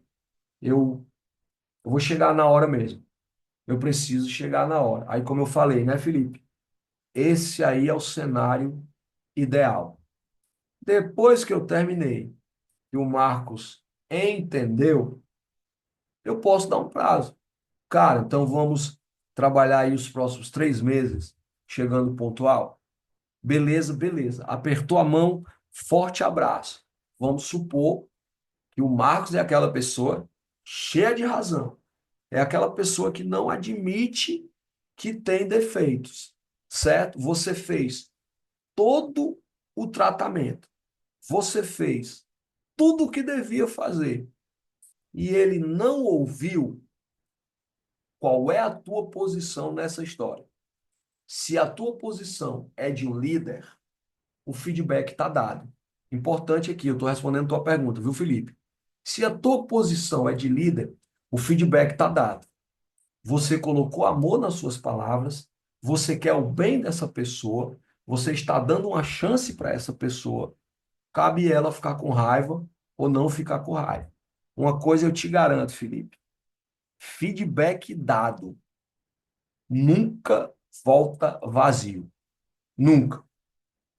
eu vou chegar na hora mesmo. Eu preciso chegar na hora. Aí, como eu falei, né, Felipe? Esse aí é o cenário ideal. Depois que eu terminei e o Marcos entendeu, eu posso dar um prazo. Cara, então vamos trabalhar aí os próximos 3 meses, chegando pontual? Beleza, beleza. Apertou a mão, forte abraço. Vamos supor que o Marcos é aquela pessoa cheia de razão. É aquela pessoa que não admite que tem defeitos, certo? Você fez todo o tratamento. Você fez tudo o que devia fazer. E ele não ouviu. Qual é a tua posição nessa história? Se a tua posição é de um líder, o feedback está dado. Importante aqui, eu estou respondendo a tua pergunta, viu, Felipe? Se a tua posição é de líder, o feedback está dado. Você colocou amor nas suas palavras, você quer o bem dessa pessoa, você está dando uma chance para essa pessoa, cabe ela ficar com raiva ou não ficar com raiva. Uma coisa eu te garanto, Felipe, feedback dado nunca volta vazio. Nunca.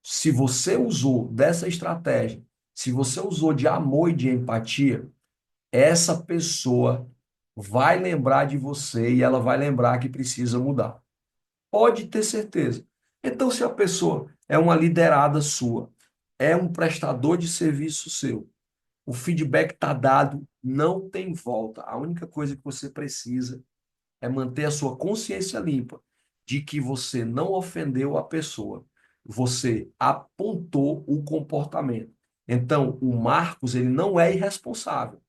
Se você usou dessa estratégia, se você usou de amor e de empatia, essa pessoa vai lembrar de você e ela vai lembrar que precisa mudar. Pode ter certeza. Então, se a pessoa é uma liderada sua, é um prestador de serviço seu, o feedback está dado, não tem volta. A única coisa que você precisa é manter a sua consciência limpa de que você não ofendeu a pessoa, você apontou o comportamento. Então, o Marcos, ele não é irresponsável.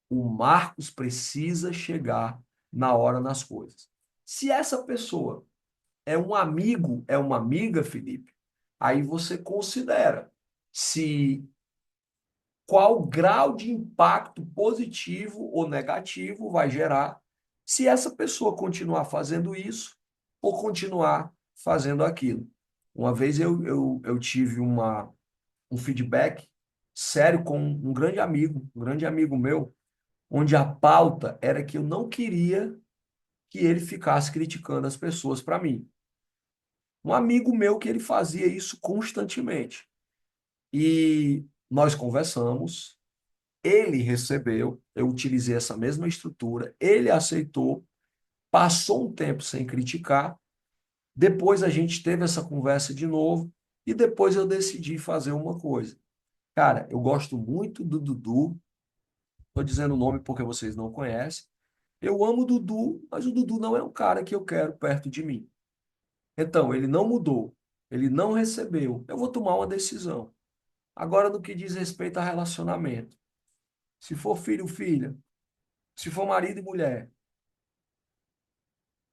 O Marcos precisa chegar na hora nas coisas. Se essa pessoa é um amigo, é uma amiga, Felipe, aí você considera se qual grau de impacto positivo ou negativo vai gerar se essa pessoa continuar fazendo isso ou continuar fazendo aquilo. Uma vez eu tive um feedback sério com um grande amigo meu, onde a pauta era que eu não queria que ele ficasse criticando as pessoas para mim. Um amigo meu que ele fazia isso constantemente. E nós conversamos, ele recebeu, eu utilizei essa mesma estrutura, ele aceitou, passou um tempo sem criticar, depois a gente teve essa conversa de novo e depois eu decidi fazer uma coisa. Cara, eu gosto muito do Dudu, estou dizendo o nome porque vocês não conhecem. Eu amo o Dudu, mas o Dudu não é um cara que eu quero perto de mim. Então, ele não mudou, ele não recebeu. Eu vou tomar uma decisão. Agora, no que diz respeito a relacionamento, se for filho, filha, se for marido e mulher,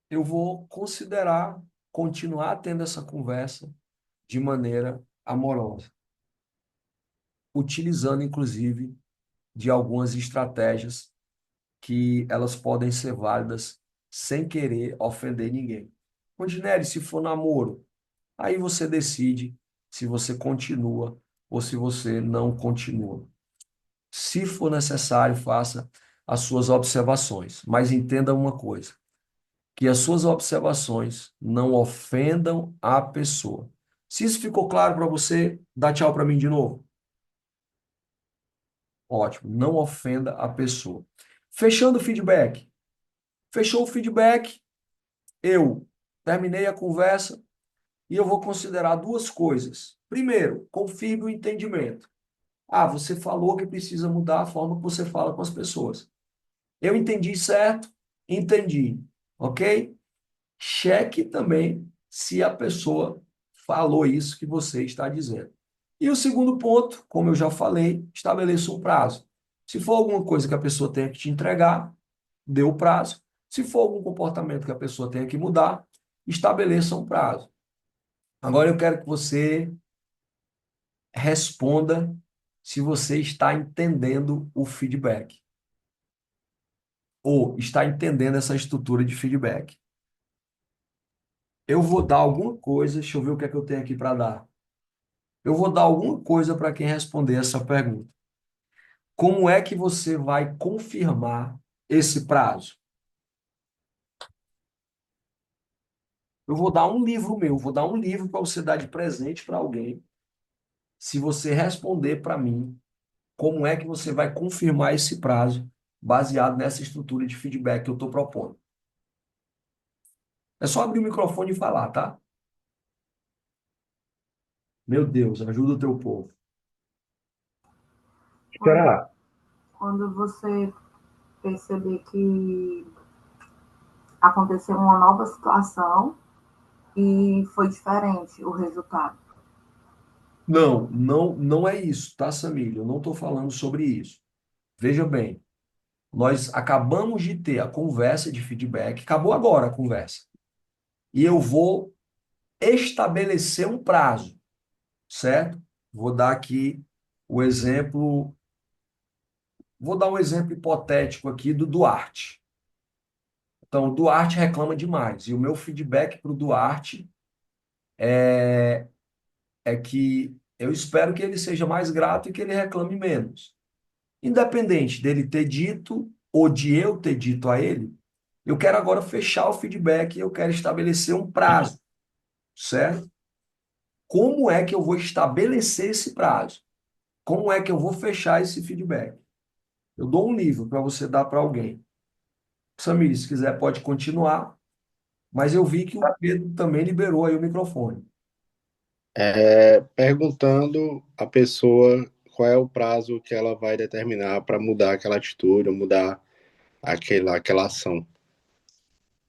eu vou considerar continuar tendo essa conversa de maneira amorosa, utilizando, inclusive, de algumas estratégias que elas podem ser válidas sem querer ofender ninguém. Rondinelli, se for namoro, aí você decide se você continua ou se você não continua. Se for necessário, faça as suas observações, mas entenda uma coisa, que as suas observações não ofendam a pessoa. Se isso ficou claro para você, dá tchau para mim de novo. Ótimo, não ofenda a pessoa. Fechando o feedback. Fechou o feedback, eu terminei a conversa e eu vou considerar duas coisas. Primeiro, confirme o entendimento. Ah, você falou que precisa mudar a forma que você fala com as pessoas. Eu entendi certo? Entendi. Ok? Cheque também se a pessoa falou isso que você está dizendo. E o segundo ponto, como eu já falei, estabeleça um prazo. Se for alguma coisa que a pessoa tenha que te entregar, dê o prazo. Se for algum comportamento que a pessoa tenha que mudar, estabeleça um prazo. Agora eu quero que você responda se você está entendendo o feedback ou está entendendo essa estrutura de feedback. Eu vou dar alguma coisa, deixa eu ver o que é que eu tenho aqui para dar. Eu vou dar alguma coisa para quem responder essa pergunta. Como é que você vai confirmar esse prazo? Eu vou dar um livro meu, vou dar um livro para você dar de presente para alguém. Se você responder para mim, como é que você vai confirmar esse prazo baseado nessa estrutura de feedback que eu estou propondo? É só abrir o microfone e falar, tá? Meu Deus, ajuda o teu povo. Quando, Será? quando você perceber que aconteceu uma nova situação e foi diferente o resultado. Não, não, não é isso, tá, Samir? Eu não estou falando sobre isso. Veja bem, nós acabamos de ter a conversa de feedback, acabou agora a conversa. E eu vou estabelecer um prazo, certo? Vou dar aqui o exemplo, vou dar um exemplo hipotético aqui do Duarte. Então, o Duarte reclama demais. E o meu feedback para o Duarte é que eu espero que ele seja mais grato e que ele reclame menos. Independente dele ter dito ou de eu ter dito a ele, eu quero agora fechar o feedback e eu quero estabelecer um prazo, certo? Como é que eu vou estabelecer esse prazo? Como é que eu vou fechar esse feedback? Eu dou um livro para você dar para alguém. Samir, se quiser, pode continuar, mas eu vi que o Pedro também liberou aí o microfone. Perguntando à pessoa qual é o prazo que ela vai determinar para mudar aquela atitude, ou mudar aquela ação.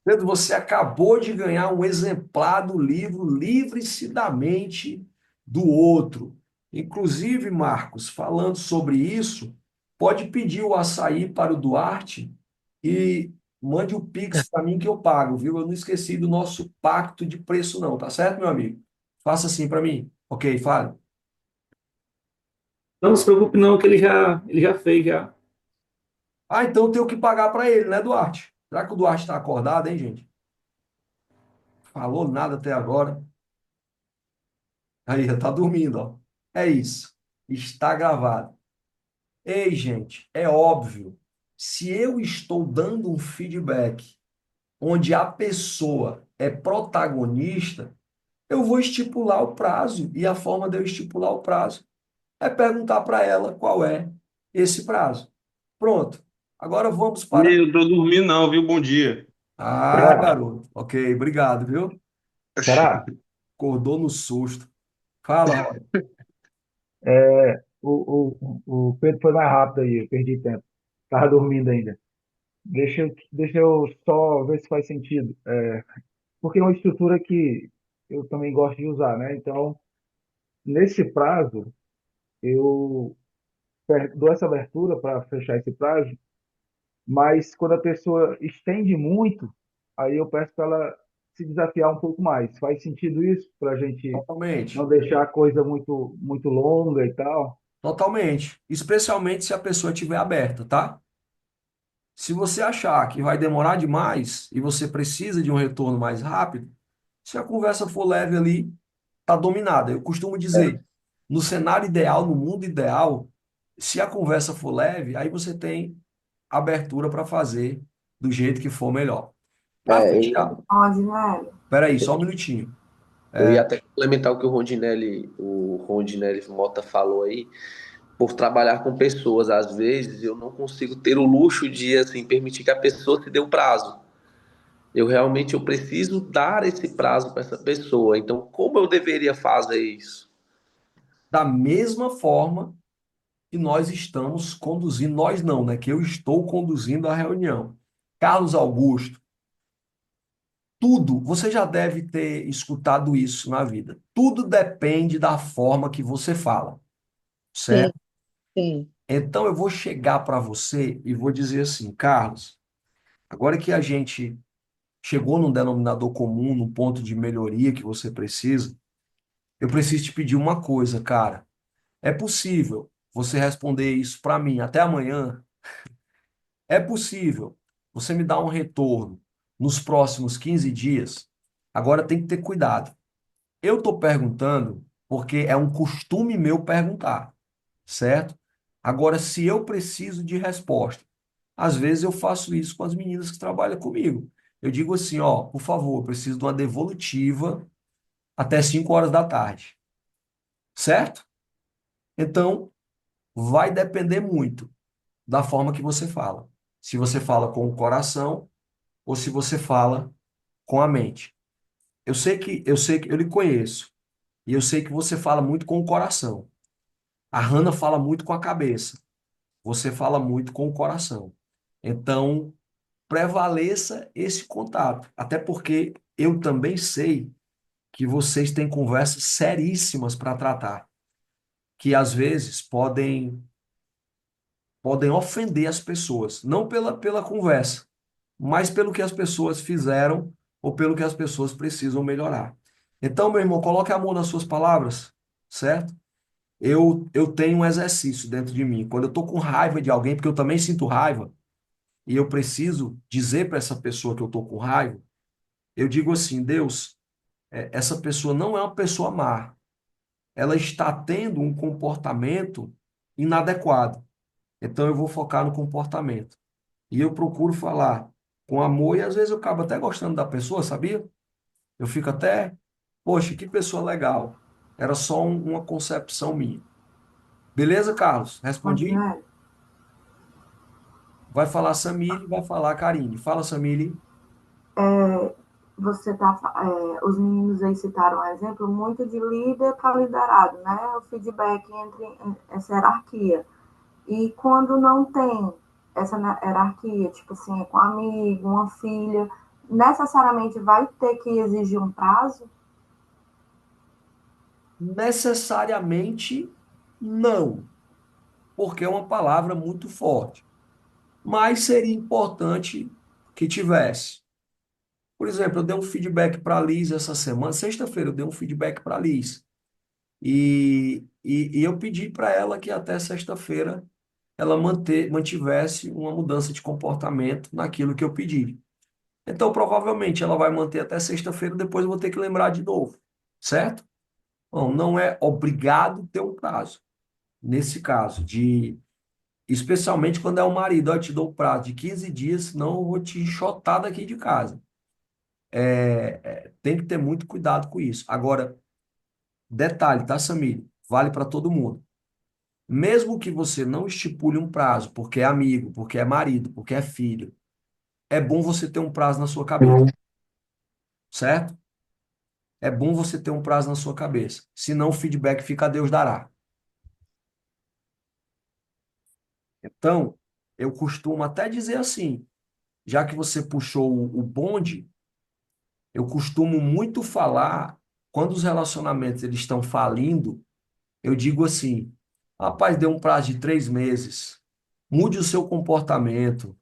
Pedro, você acabou de ganhar um exemplar do livro Livre-se da Mente do Outro. Inclusive, Marcos, falando sobre isso, pode pedir o açaí para o Duarte e mande o Pix para mim que eu pago, viu? Eu não esqueci do nosso pacto de preço, não, tá certo, meu amigo? Faça assim para mim. Ok, fale. Não se preocupe não, que ele já fez já. Ah, então eu tenho que pagar para ele, né, Duarte? Será que o Duarte está acordado, hein, gente? Falou nada até agora. Aí, já tá dormindo, ó. É isso. Está gravado. Ei, gente, é óbvio. Se eu estou dando um feedback onde a pessoa é protagonista, eu vou estipular o prazo. E a forma de eu estipular o prazo é perguntar para ela qual é esse prazo. Pronto. Agora vamos para. Eu tô dormindo não, viu? Bom dia. Ah, Será? garoto. Ok, obrigado, viu? Será? Acordou no susto. Fala, Roy. O Pedro foi mais rápido aí, eu perdi tempo. Estava dormindo ainda. Deixa eu só ver se faz sentido. Porque é uma estrutura que eu também gosto de usar, né? Então, nesse prazo, eu dou essa abertura para fechar esse prazo, mas quando a pessoa estende muito, aí eu peço para ela se desafiar um pouco mais. Faz sentido isso para a gente não Totalmente. deixar a coisa muito, muito longa e tal? Totalmente. Especialmente se a pessoa estiver aberta, tá? Se você achar que vai demorar demais e você precisa de um retorno mais rápido, se a conversa for leve ali, tá dominada. Eu costumo dizer, no cenário ideal, no mundo ideal, se a conversa for leve, aí você tem abertura para fazer do jeito que for melhor. Para É, fechar, Ordinélio, peraí, só um minutinho. eu ia até complementar o que o Rondinelli Mota falou aí. Por trabalhar com pessoas, às vezes eu não consigo ter o luxo de assim permitir que a pessoa se dê o prazo. Eu preciso dar esse prazo para essa pessoa. Então, como eu deveria fazer isso? Da mesma forma que nós estamos conduzindo, nós não, né? Que eu estou conduzindo a reunião. Carlos Augusto, tudo, você já deve ter escutado isso na vida. Tudo depende da forma que você fala, Sim, certo? sim. Então eu vou chegar para você e vou dizer assim, Carlos, agora que a gente chegou num denominador comum, num ponto de melhoria que você precisa, eu preciso te pedir uma coisa, cara. É possível você responder isso para mim até amanhã? É possível você me dar um retorno nos próximos 15 dias? Agora tem que ter cuidado. Eu estou perguntando porque é um costume meu perguntar, certo? Agora, se eu preciso de resposta, às vezes eu faço isso com as meninas que trabalham comigo. Eu digo assim, ó, por favor, eu preciso de uma devolutiva até 5 horas da tarde, certo? Então, vai depender muito da forma que você fala. Se você fala com o coração ou se você fala com a mente. Eu sei que eu lhe conheço e eu sei que você fala muito com o coração. A Hannah fala muito com a cabeça. Você fala muito com o coração. Então, prevaleça esse contato, até porque eu também sei que vocês têm conversas seríssimas para tratar, que às vezes podem ofender as pessoas, não pela conversa, mas pelo que as pessoas fizeram ou pelo que as pessoas precisam melhorar. Então, meu irmão, coloque a mão nas suas palavras, certo? Eu tenho um exercício dentro de mim. Quando eu estou com raiva de alguém, porque eu também sinto raiva, e eu preciso dizer para essa pessoa que eu estou com raiva, eu digo assim: Deus, essa pessoa não é uma pessoa má. Ela está tendo um comportamento inadequado. Então eu vou focar no comportamento. E eu procuro falar com amor, e às vezes eu acabo até gostando da pessoa, sabia? Eu fico até, poxa, que pessoa legal. Era só uma concepção minha. Beleza, Carlos? Respondi? Rondinelli, Vai falar Samile, vai falar Karine. Fala, Samile. é, os meninos aí citaram um exemplo muito de líder para liderado, né? O feedback entre essa hierarquia. E quando não tem essa hierarquia, tipo assim, é com um amigo, uma filha, necessariamente vai ter que exigir um prazo? Necessariamente não, porque é uma palavra muito forte. Mas seria importante que tivesse. Por exemplo, eu dei um feedback para a Liz essa semana, sexta-feira eu dei um feedback para a Liz. E eu pedi para ela que até sexta-feira ela mantivesse uma mudança de comportamento naquilo que eu pedi. Então, provavelmente, ela vai manter até sexta-feira, depois eu vou ter que lembrar de novo, certo? Bom, não é obrigado ter um prazo. Nesse caso, especialmente quando é o marido, ó, eu te dou o prazo de 15 dias, senão eu vou te enxotar daqui de casa. Tem que ter muito cuidado com isso. Agora, detalhe, tá, Samir? Vale para todo mundo. Mesmo que você não estipule um prazo, porque é amigo, porque é marido, porque é filho, é bom você ter um prazo na sua cabeça, certo? É bom você ter um prazo na sua cabeça. Senão o feedback fica a Deus dará. Então, eu costumo até dizer assim, já que você puxou o bonde, eu costumo muito falar, quando os relacionamentos eles estão falindo, eu digo assim: rapaz, dê um prazo de 3 meses, mude o seu comportamento,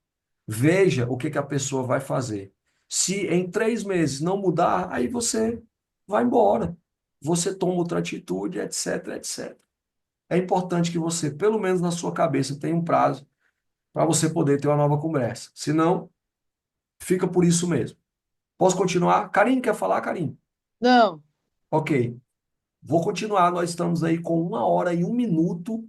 veja o que que a pessoa vai fazer. Se em 3 meses não mudar, aí você vai embora. Você toma outra atitude, etc, etc. É importante que você, pelo menos na sua cabeça, tenha um prazo para você poder ter uma nova conversa. Senão, fica por isso mesmo. Posso continuar? Karine, quer falar, Karine? Não, Ok. Vou continuar. Nós estamos aí com 1 hora e 1 minuto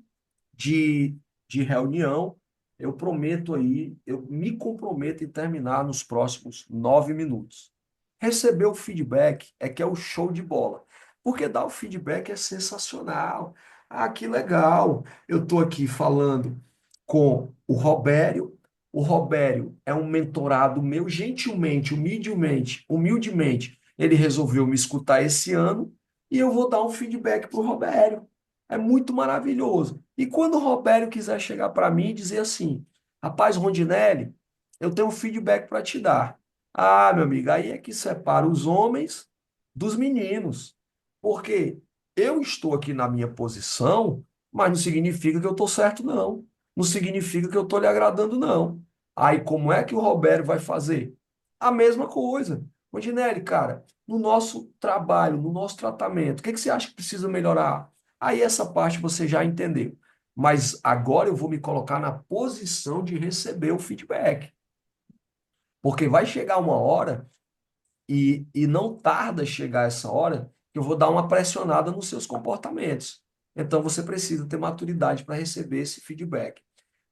de, de reunião. Eu prometo aí, eu me comprometo em terminar nos próximos 9 minutos. Receber o feedback é que é o show de bola. Porque dar o feedback é sensacional. Ah, que legal. Eu estou aqui falando com o Robério. O Robério é um mentorado meu, gentilmente, humildemente, ele resolveu me escutar esse ano e eu vou dar um feedback para o Robério. É muito maravilhoso. E quando o Robério quiser chegar para mim e dizer assim: rapaz, Rondinelli, eu tenho um feedback para te dar. Ah, meu amigo, aí é que separa os homens dos meninos. Porque eu estou aqui na minha posição, mas não significa que eu estou certo, não. Não significa que eu estou lhe agradando, não. Aí, como é que o Roberto vai fazer? A mesma coisa. Rondinelli, cara, no nosso trabalho, no nosso tratamento, o que que você acha que precisa melhorar? Aí essa parte você já entendeu. Mas agora eu vou me colocar na posição de receber o feedback. Porque vai chegar uma hora, e não tarda chegar essa hora, que eu vou dar uma pressionada nos seus comportamentos. Então você precisa ter maturidade para receber esse feedback.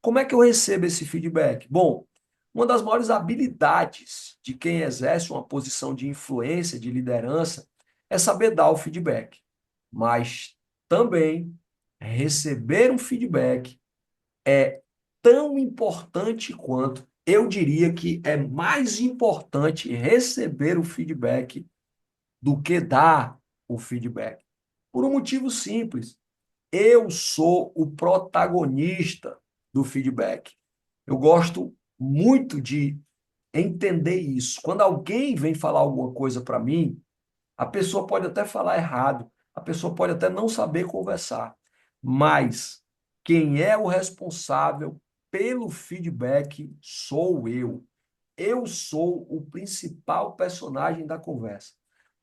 Como é que eu recebo esse feedback? Bom, uma das maiores habilidades de quem exerce uma posição de influência, de liderança, é saber dar o feedback. Mas também receber um feedback é tão importante quanto eu diria que é mais importante receber o feedback do que dar o feedback. Por um motivo simples. Eu sou o protagonista do feedback. Eu gosto muito de entender isso. Quando alguém vem falar alguma coisa para mim, a pessoa pode até falar errado, a pessoa pode até não saber conversar, mas quem é o responsável pelo feedback sou eu. Eu sou o principal personagem da conversa.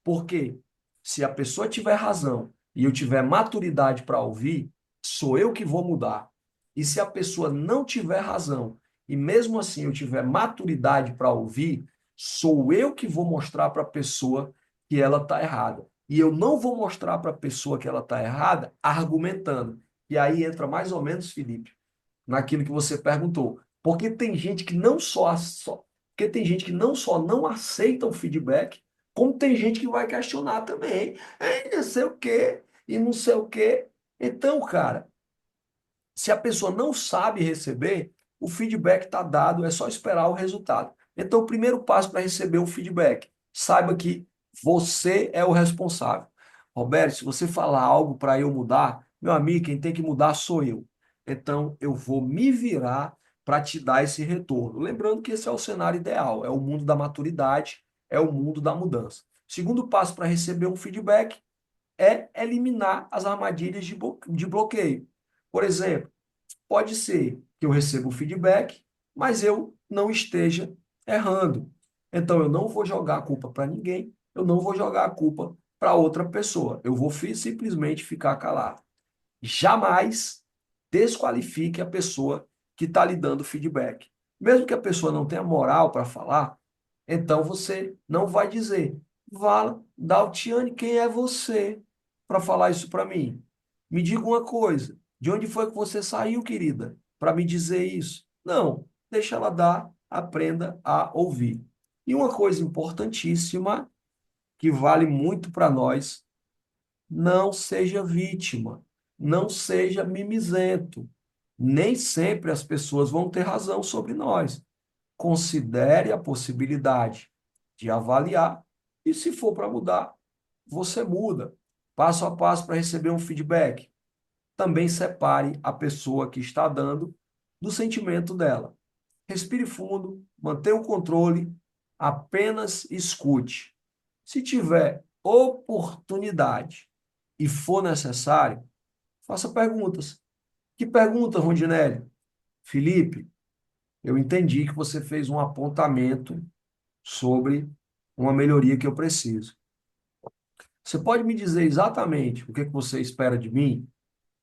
Porque se a pessoa tiver razão e eu tiver maturidade para ouvir, sou eu que vou mudar. E se a pessoa não tiver razão e mesmo assim eu tiver maturidade para ouvir, sou eu que vou mostrar para a pessoa que ela está errada. E eu não vou mostrar para a pessoa que ela está errada argumentando. E aí entra mais ou menos, Felipe, naquilo que você perguntou. Porque tem gente que porque tem gente que não só não aceita o feedback, como tem gente que vai questionar também. Não sei o quê, e não sei o quê. Então, cara, se a pessoa não sabe receber, o feedback está dado, é só esperar o resultado. Então, o primeiro passo para receber o feedback, saiba que você é o responsável. Roberto, se você falar algo para eu mudar, meu amigo, quem tem que mudar sou eu. Então, eu vou me virar para te dar esse retorno. Lembrando que esse é o cenário ideal, é o mundo da maturidade, é o mundo da mudança. Segundo passo para receber um feedback é eliminar as armadilhas de bloqueio. Por exemplo, pode ser que eu receba o feedback, mas eu não esteja errando. Então, eu não vou jogar a culpa para ninguém, eu não vou jogar a culpa para outra pessoa. Eu vou simplesmente ficar calado. Jamais desqualifique a pessoa que está lhe dando feedback. Mesmo que a pessoa não tenha moral para falar, então você não vai dizer, Vala, Daltiane, quem é você para falar isso para mim? Me diga uma coisa, de onde foi que você saiu, querida, para me dizer isso? Não, deixa ela dar, aprenda a ouvir. E uma coisa importantíssima, que vale muito para nós, não seja vítima, não seja mimizento. Nem sempre as pessoas vão ter razão sobre nós. Considere a possibilidade de avaliar e, se for para mudar, você muda. Passo a passo para receber um feedback. Também separe a pessoa que está dando do sentimento dela. Respire fundo, mantenha o controle, apenas escute. Se tiver oportunidade e for necessário, faça perguntas. Que pergunta, Rondinelli? Felipe, eu entendi que você fez um apontamento sobre uma melhoria que eu preciso. Você pode me dizer exatamente o que que você espera de mim?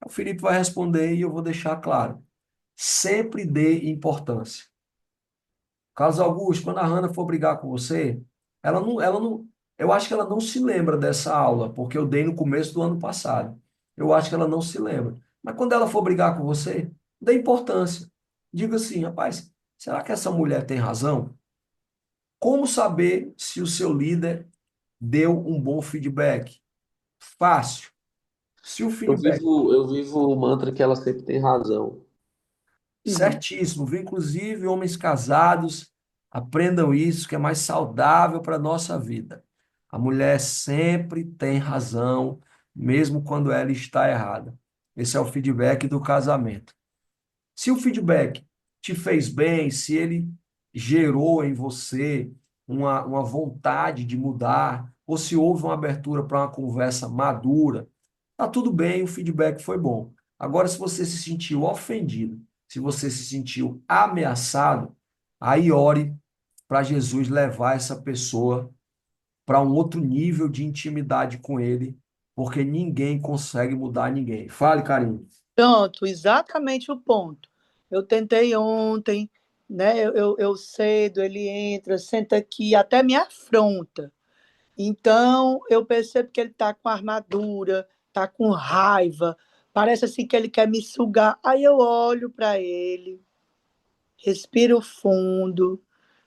O Felipe vai responder e eu vou deixar claro. Sempre dê importância. Carlos Augusto, quando a Hanna for brigar com você, eu acho que ela não se lembra dessa aula, porque eu dei no começo do ano passado. Eu acho que ela não se lembra. Mas quando ela for brigar com você, dê importância. Diga assim, rapaz, será que essa mulher tem razão? Como saber se o seu líder deu um bom feedback? Fácil. Se o feedback Eu vivo o mantra que ela sempre tem razão. Uhum. certíssimo, viu? Inclusive homens casados, aprendam isso, que é mais saudável para a nossa vida. A mulher sempre tem razão, mesmo quando ela está errada. Esse é o feedback do casamento. Se o feedback te fez bem, se ele gerou em você uma vontade de mudar, ou se houve uma abertura para uma conversa madura, tá tudo bem, o feedback foi bom. Agora, se você se sentiu ofendido, se você se sentiu ameaçado, aí ore para Jesus levar essa pessoa para um outro nível de intimidade com ele, porque ninguém consegue mudar ninguém. Fale, Karine. Pronto, exatamente o ponto. Eu tentei ontem, né? Eu cedo, ele entra, senta aqui, até me afronta. Então, eu percebo que ele está com armadura, está com raiva, parece assim que ele quer me sugar. Aí eu olho para ele, respiro fundo,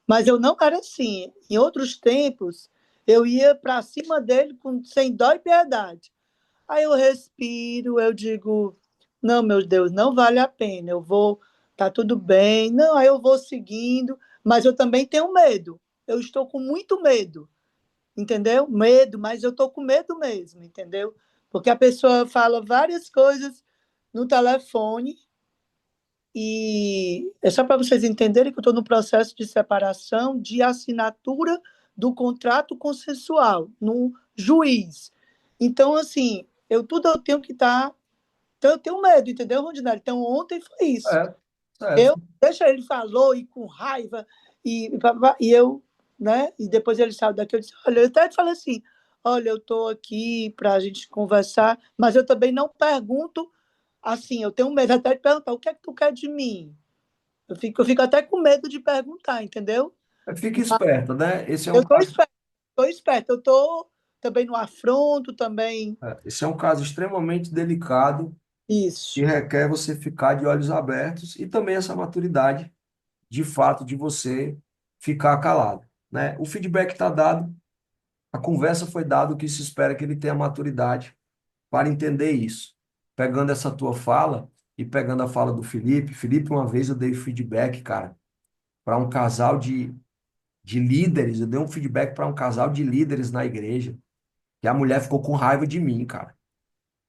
mas eu não era assim. Em outros tempos, eu ia para cima dele sem dó e piedade. Aí eu respiro, eu digo, não, meu Deus, não vale a pena, eu vou tá tudo bem. Não, aí eu vou seguindo, mas eu também tenho medo. Eu estou com muito medo, entendeu? Medo, mas eu estou com medo mesmo, entendeu? Porque a pessoa fala várias coisas no telefone e é só para vocês entenderem que eu estou no processo de separação de assinatura do contrato consensual no juiz. Então, assim, eu tenho que estar. Então, eu tenho medo, entendeu, Rondinelli? Então, ontem foi isso. Certo. Deixa ele falou e com raiva, e eu, né? E depois ele saiu daqui, eu disse, olha, eu até falei assim, olha, eu estou aqui para a gente conversar, mas eu também não pergunto assim, eu tenho medo até de perguntar, o que é que tu quer de mim? Eu fico até com medo de perguntar, entendeu? Fica esperto, né? Eu estou esperta, eu estou também no afronto, também. Esse é um caso extremamente delicado que Isso. requer você ficar de olhos abertos e também essa maturidade, de fato, de você ficar calado, né? O feedback está dado, a conversa foi dada, o que se espera é que ele tenha maturidade para entender isso. Pegando essa tua fala e pegando a fala do Felipe, uma vez eu dei feedback, cara, para um casal de líderes, eu dei um feedback para um casal de líderes na igreja, que a mulher ficou com raiva de mim, cara.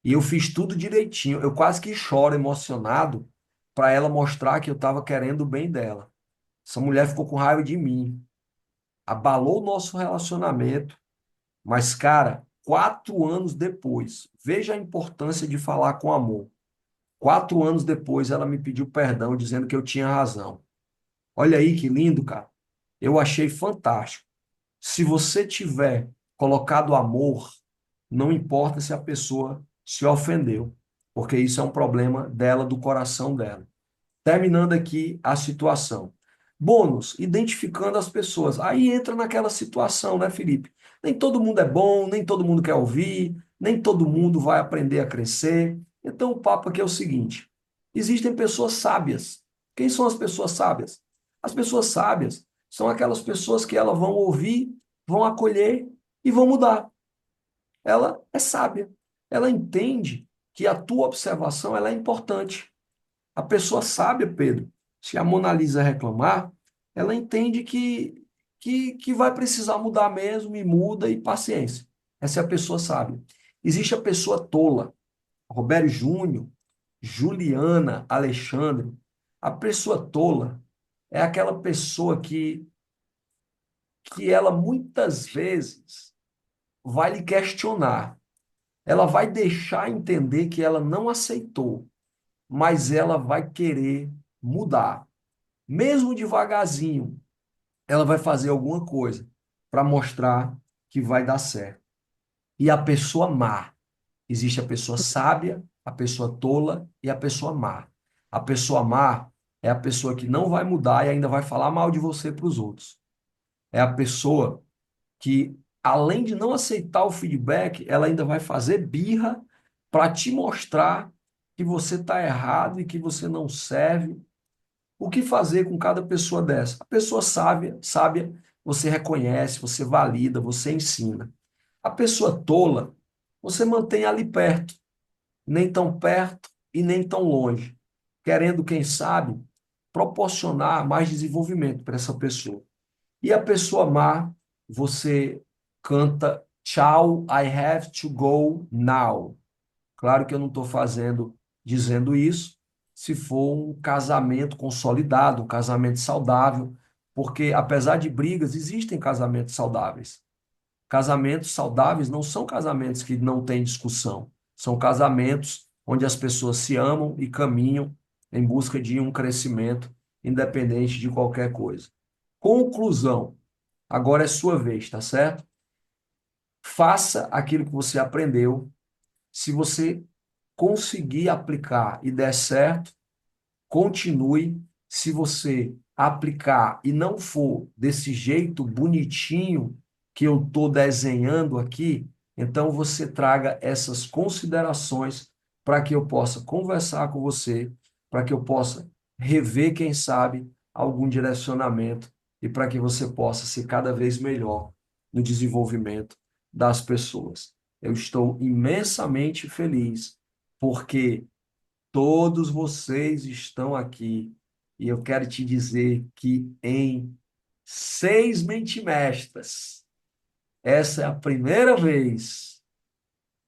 E eu fiz tudo direitinho. Eu quase que choro emocionado para ela mostrar que eu estava querendo o bem dela. Essa mulher ficou com raiva de mim. Abalou o nosso relacionamento. Mas, cara, 4 anos depois, veja a importância de falar com amor. 4 anos depois, ela me pediu perdão, dizendo que eu tinha razão. Olha aí que lindo, cara. Eu achei fantástico. Se você tiver colocado amor, não importa se a pessoa se ofendeu, porque isso é um problema dela, do coração dela. Terminando aqui a situação. Bônus, identificando as pessoas. Aí entra naquela situação, né, Felipe? Nem todo mundo é bom, nem todo mundo quer ouvir, nem todo mundo vai aprender a crescer. Então, o papo aqui é o seguinte: existem pessoas sábias. Quem são as pessoas sábias? As pessoas sábias são aquelas pessoas que elas vão ouvir, vão acolher e vão mudar. Ela é sábia. Ela entende que a tua observação ela é importante. A pessoa sábia, Pedro, se a Mona Lisa reclamar, ela entende que vai precisar mudar mesmo, e muda, e paciência. Essa é a pessoa sábia. Existe a pessoa tola. Roberto Júnior, Juliana, Alexandre. A pessoa tola é aquela pessoa que ela muitas vezes vai lhe questionar. Ela vai deixar entender que ela não aceitou, mas ela vai querer mudar. Mesmo devagarzinho, ela vai fazer alguma coisa para mostrar que vai dar certo. E a pessoa má. Existe a pessoa sábia, a pessoa tola e a pessoa má. A pessoa má é a pessoa que não vai mudar e ainda vai falar mal de você para os outros. É a pessoa que, além de não aceitar o feedback, ela ainda vai fazer birra para te mostrar que você está errado e que você não serve. O que fazer com cada pessoa dessa? A pessoa sábia, você reconhece, você valida, você ensina. A pessoa tola, você mantém ali perto, nem tão perto e nem tão longe, querendo, quem sabe, proporcionar mais desenvolvimento para essa pessoa. E a pessoa má, você canta tchau, I have to go now. Claro que eu não estou dizendo isso, se for um casamento consolidado, um casamento saudável, porque apesar de brigas, existem casamentos saudáveis. Casamentos saudáveis não são casamentos que não têm discussão, são casamentos onde as pessoas se amam e caminham em busca de um crescimento, independente de qualquer coisa. Conclusão. Agora é sua vez, tá certo? Faça aquilo que você aprendeu. Se você conseguir aplicar e der certo, continue. Se você aplicar e não for desse jeito bonitinho que eu estou desenhando aqui, então você traga essas considerações para que eu possa conversar com você, para que eu possa rever, quem sabe, algum direcionamento e para que você possa ser cada vez melhor no desenvolvimento das pessoas. Eu estou imensamente feliz porque todos vocês estão aqui E eu quero te dizer que em 6 mentimestras, essa é a primeira vez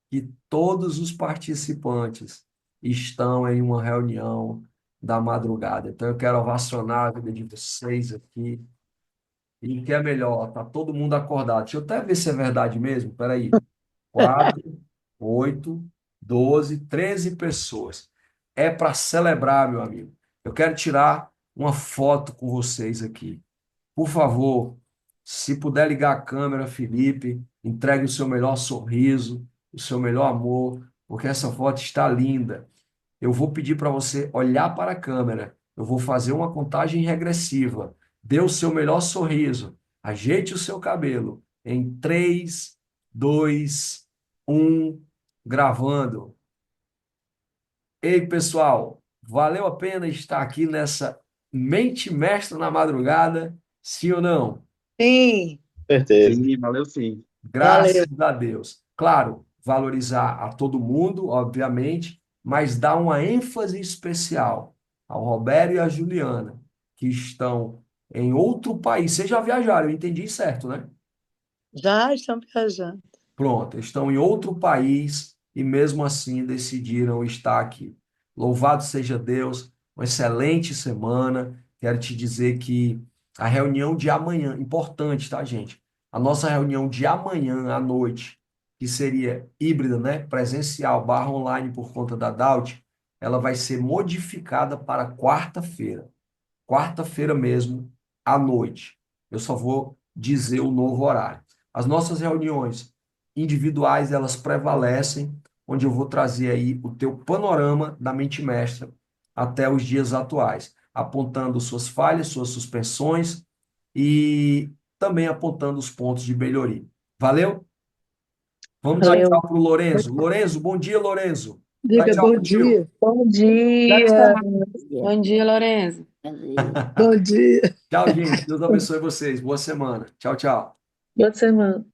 que todos os participantes estão em uma reunião da madrugada. Então, eu quero ovacionar a vida de vocês aqui. E o que é melhor, tá todo mundo acordado. Deixa eu até ver se é verdade mesmo. Peraí. 4, 8, 12, 13 pessoas. É para celebrar, meu amigo. Eu quero tirar uma foto com vocês aqui. Por favor, se puder ligar a câmera, Felipe, entregue o seu melhor sorriso, o seu melhor amor, porque essa foto está linda. Eu vou pedir para você olhar para a câmera. Eu vou fazer uma contagem regressiva. Dê o seu melhor sorriso. Ajeite o seu cabelo. Em 3, 2, 1, gravando. Ei, pessoal, valeu a pena estar aqui nessa Mente Mestra na madrugada? Sim ou não? Sim, Certeza. Sim, valeu sim. valeu. Graças a Deus. Claro, valorizar a todo mundo, obviamente, mas dar uma ênfase especial ao Roberto e à Juliana, que estão em outro país. Vocês já viajaram, eu entendi certo, né? Já estamos viajando. Pronto, estão em outro país e mesmo assim decidiram estar aqui. Louvado seja Deus, uma excelente semana. Quero te dizer que a reunião de amanhã, importante, tá, gente? A nossa reunião de amanhã à noite, que seria híbrida, né? Presencial barra online por conta da Daut, ela vai ser modificada para quarta-feira mesmo, à noite. Eu só vou dizer o novo horário. As nossas reuniões individuais, elas prevalecem, onde eu vou trazer aí o teu panorama da mente mestra até os dias atuais, apontando suas falhas, suas suspensões e também apontando os pontos de melhoria. Valeu? Vamos dar tchau Valeu. para o Lorenzo. Lorenzo, bom dia, Lorenzo. Dá Diga tchau bom pro tio. dia. Bom Já te dia. chamava. Bom dia, Lorenzo. Bom dia. Tchau, gente. Deus abençoe vocês. Boa semana. Tchau, tchau. Boa semana.